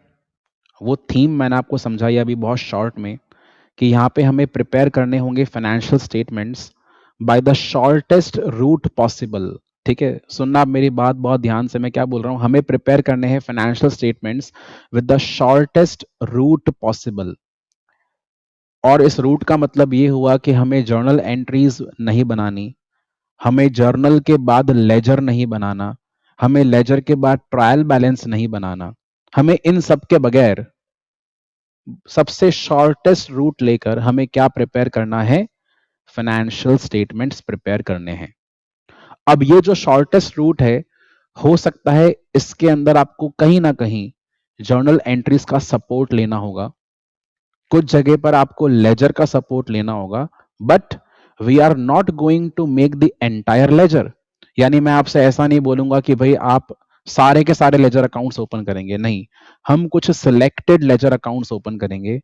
[SPEAKER 1] वो थीम मैंने आपको समझाई अभी बहुत शॉर्ट में कि यहाँ पे हमें प्रिपेयर करने होंगे financial statements by the shortest route possible. ठीक है, सुनना आप मेरी बात बहुत ध्यान से, मैं क्या बोल रहा हूँ, हमें प्रिपेयर करने हैं financial statements with the shortest route possible. और इस रूट का मतलब ये हुआ कि हमें जर्नल एंट्रीज नहीं बनानी, हमें जर्नल के बाद लेजर नहीं बनाना, हमें लेजर के बाद ट्रायल बैलेंस नहीं बनाना, हमें इन सब के बगैर सबसे शॉर्टेस्ट रूट लेकर हमें क्या प्रिपेयर करना है, फाइनेंशियल स्टेटमेंट्स प्रिपेयर करने हैं। अब ये जो शॉर्टेस्ट रूट है, हो सकता है इसके अंदर आपको कहीं ना कहीं जर्नल एंट्रीज का सपोर्ट लेना होगा, कुछ जगह पर आपको लेजर का सपोर्ट लेना होगा, but we are not going to make the entire ledger. यानी मैं आपसे ऐसा नहीं बोलूंगा कि भाई आप सारे के सारे लेजर अकाउंट्स ओपन करेंगे, नहीं, हम कुछ सिलेक्टेड लेजर अकाउंट्स ओपन करेंगे,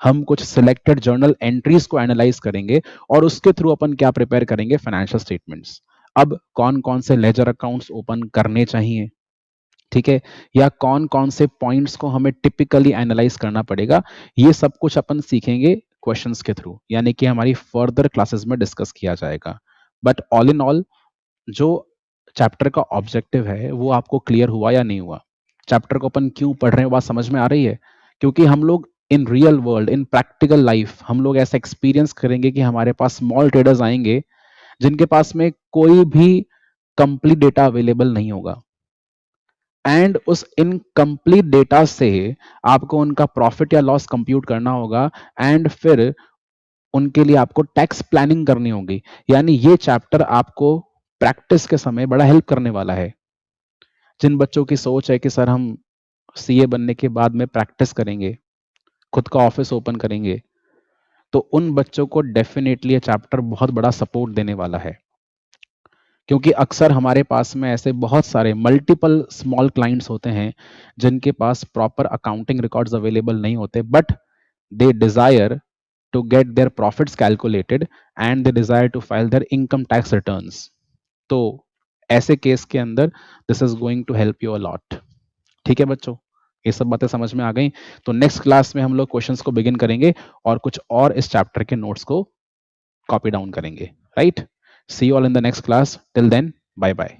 [SPEAKER 1] हम कुछ सिलेक्टेड जर्नल एंट्रीज को एनालाइज करेंगे और उसके थ्रू अपन क्या प्रिपेयर करेंगे, फाइनेंशियल स्टेटमेंट्स। अब कौन कौन से लेजर अकाउंट्स ओपन करने चाहिए, ठीक है, या कौन कौन से पॉइंट्स को हमें टिपिकली एनालाइज करना पड़ेगा, ये सब कुछ अपन सीखेंगे क्वेश्चंस के थ्रू, यानी कि हमारी फर्दर क्लासेस में डिस्कस किया जाएगा। बट ऑल इन ऑल जो चैप्टर का ऑब्जेक्टिव है वो आपको क्लियर हुआ या नहीं हुआ, चैप्टर को अपन क्यों पढ़ रहे हैं बात समझ में आ रही है? क्योंकि हम लोग in real world, in practical life हम लोग ऐसा एक्सपीरियंस करेंगे कि हमारे पास स्मॉल ट्रेडर्स आएंगे जिनके पास में कोई भी कंप्लीट डेटा अवेलेबल नहीं होगा, एंड उस इनकम्प्लीट डेटा से आपको उनका प्रॉफिट या लॉस कंप्यूट करना होगा, एंड फिर उनके लिए आपको टैक्स प्लानिंग करनी होगी। यानी ये चैप्टर आपको प्रैक्टिस के समय बड़ा हेल्प करने वाला है। जिन बच्चों की सोच है कि सर हम सीए बनने के बाद में प्रैक्टिस करेंगे, खुद का ऑफिस ओपन करेंगे, तो उन बच्चों को डेफिनेटली ये चैप्टर बहुत बड़ा सपोर्ट देने वाला है। क्योंकि अक्सर हमारे पास में ऐसे बहुत सारे मल्टीपल स्मॉल क्लाइंट्स होते हैं जिनके पास प्रॉपर अकाउंटिंग रिकॉर्ड्स अवेलेबल नहीं होते, but they desire to get their profits calculated and they desire to file their income tax returns. तो ऐसे केस के अंदर this is going to help you a lot. ठीक है बच्चों, ये सब बातें समझ में आ गई? तो नेक्स्ट क्लास में हम लोग क्वेश्चंस को बिगिन करेंगे और कुछ और इस चैप्टर के नोट्स को कॉपी डाउन करेंगे, right? See you all in the next class, till then bye bye.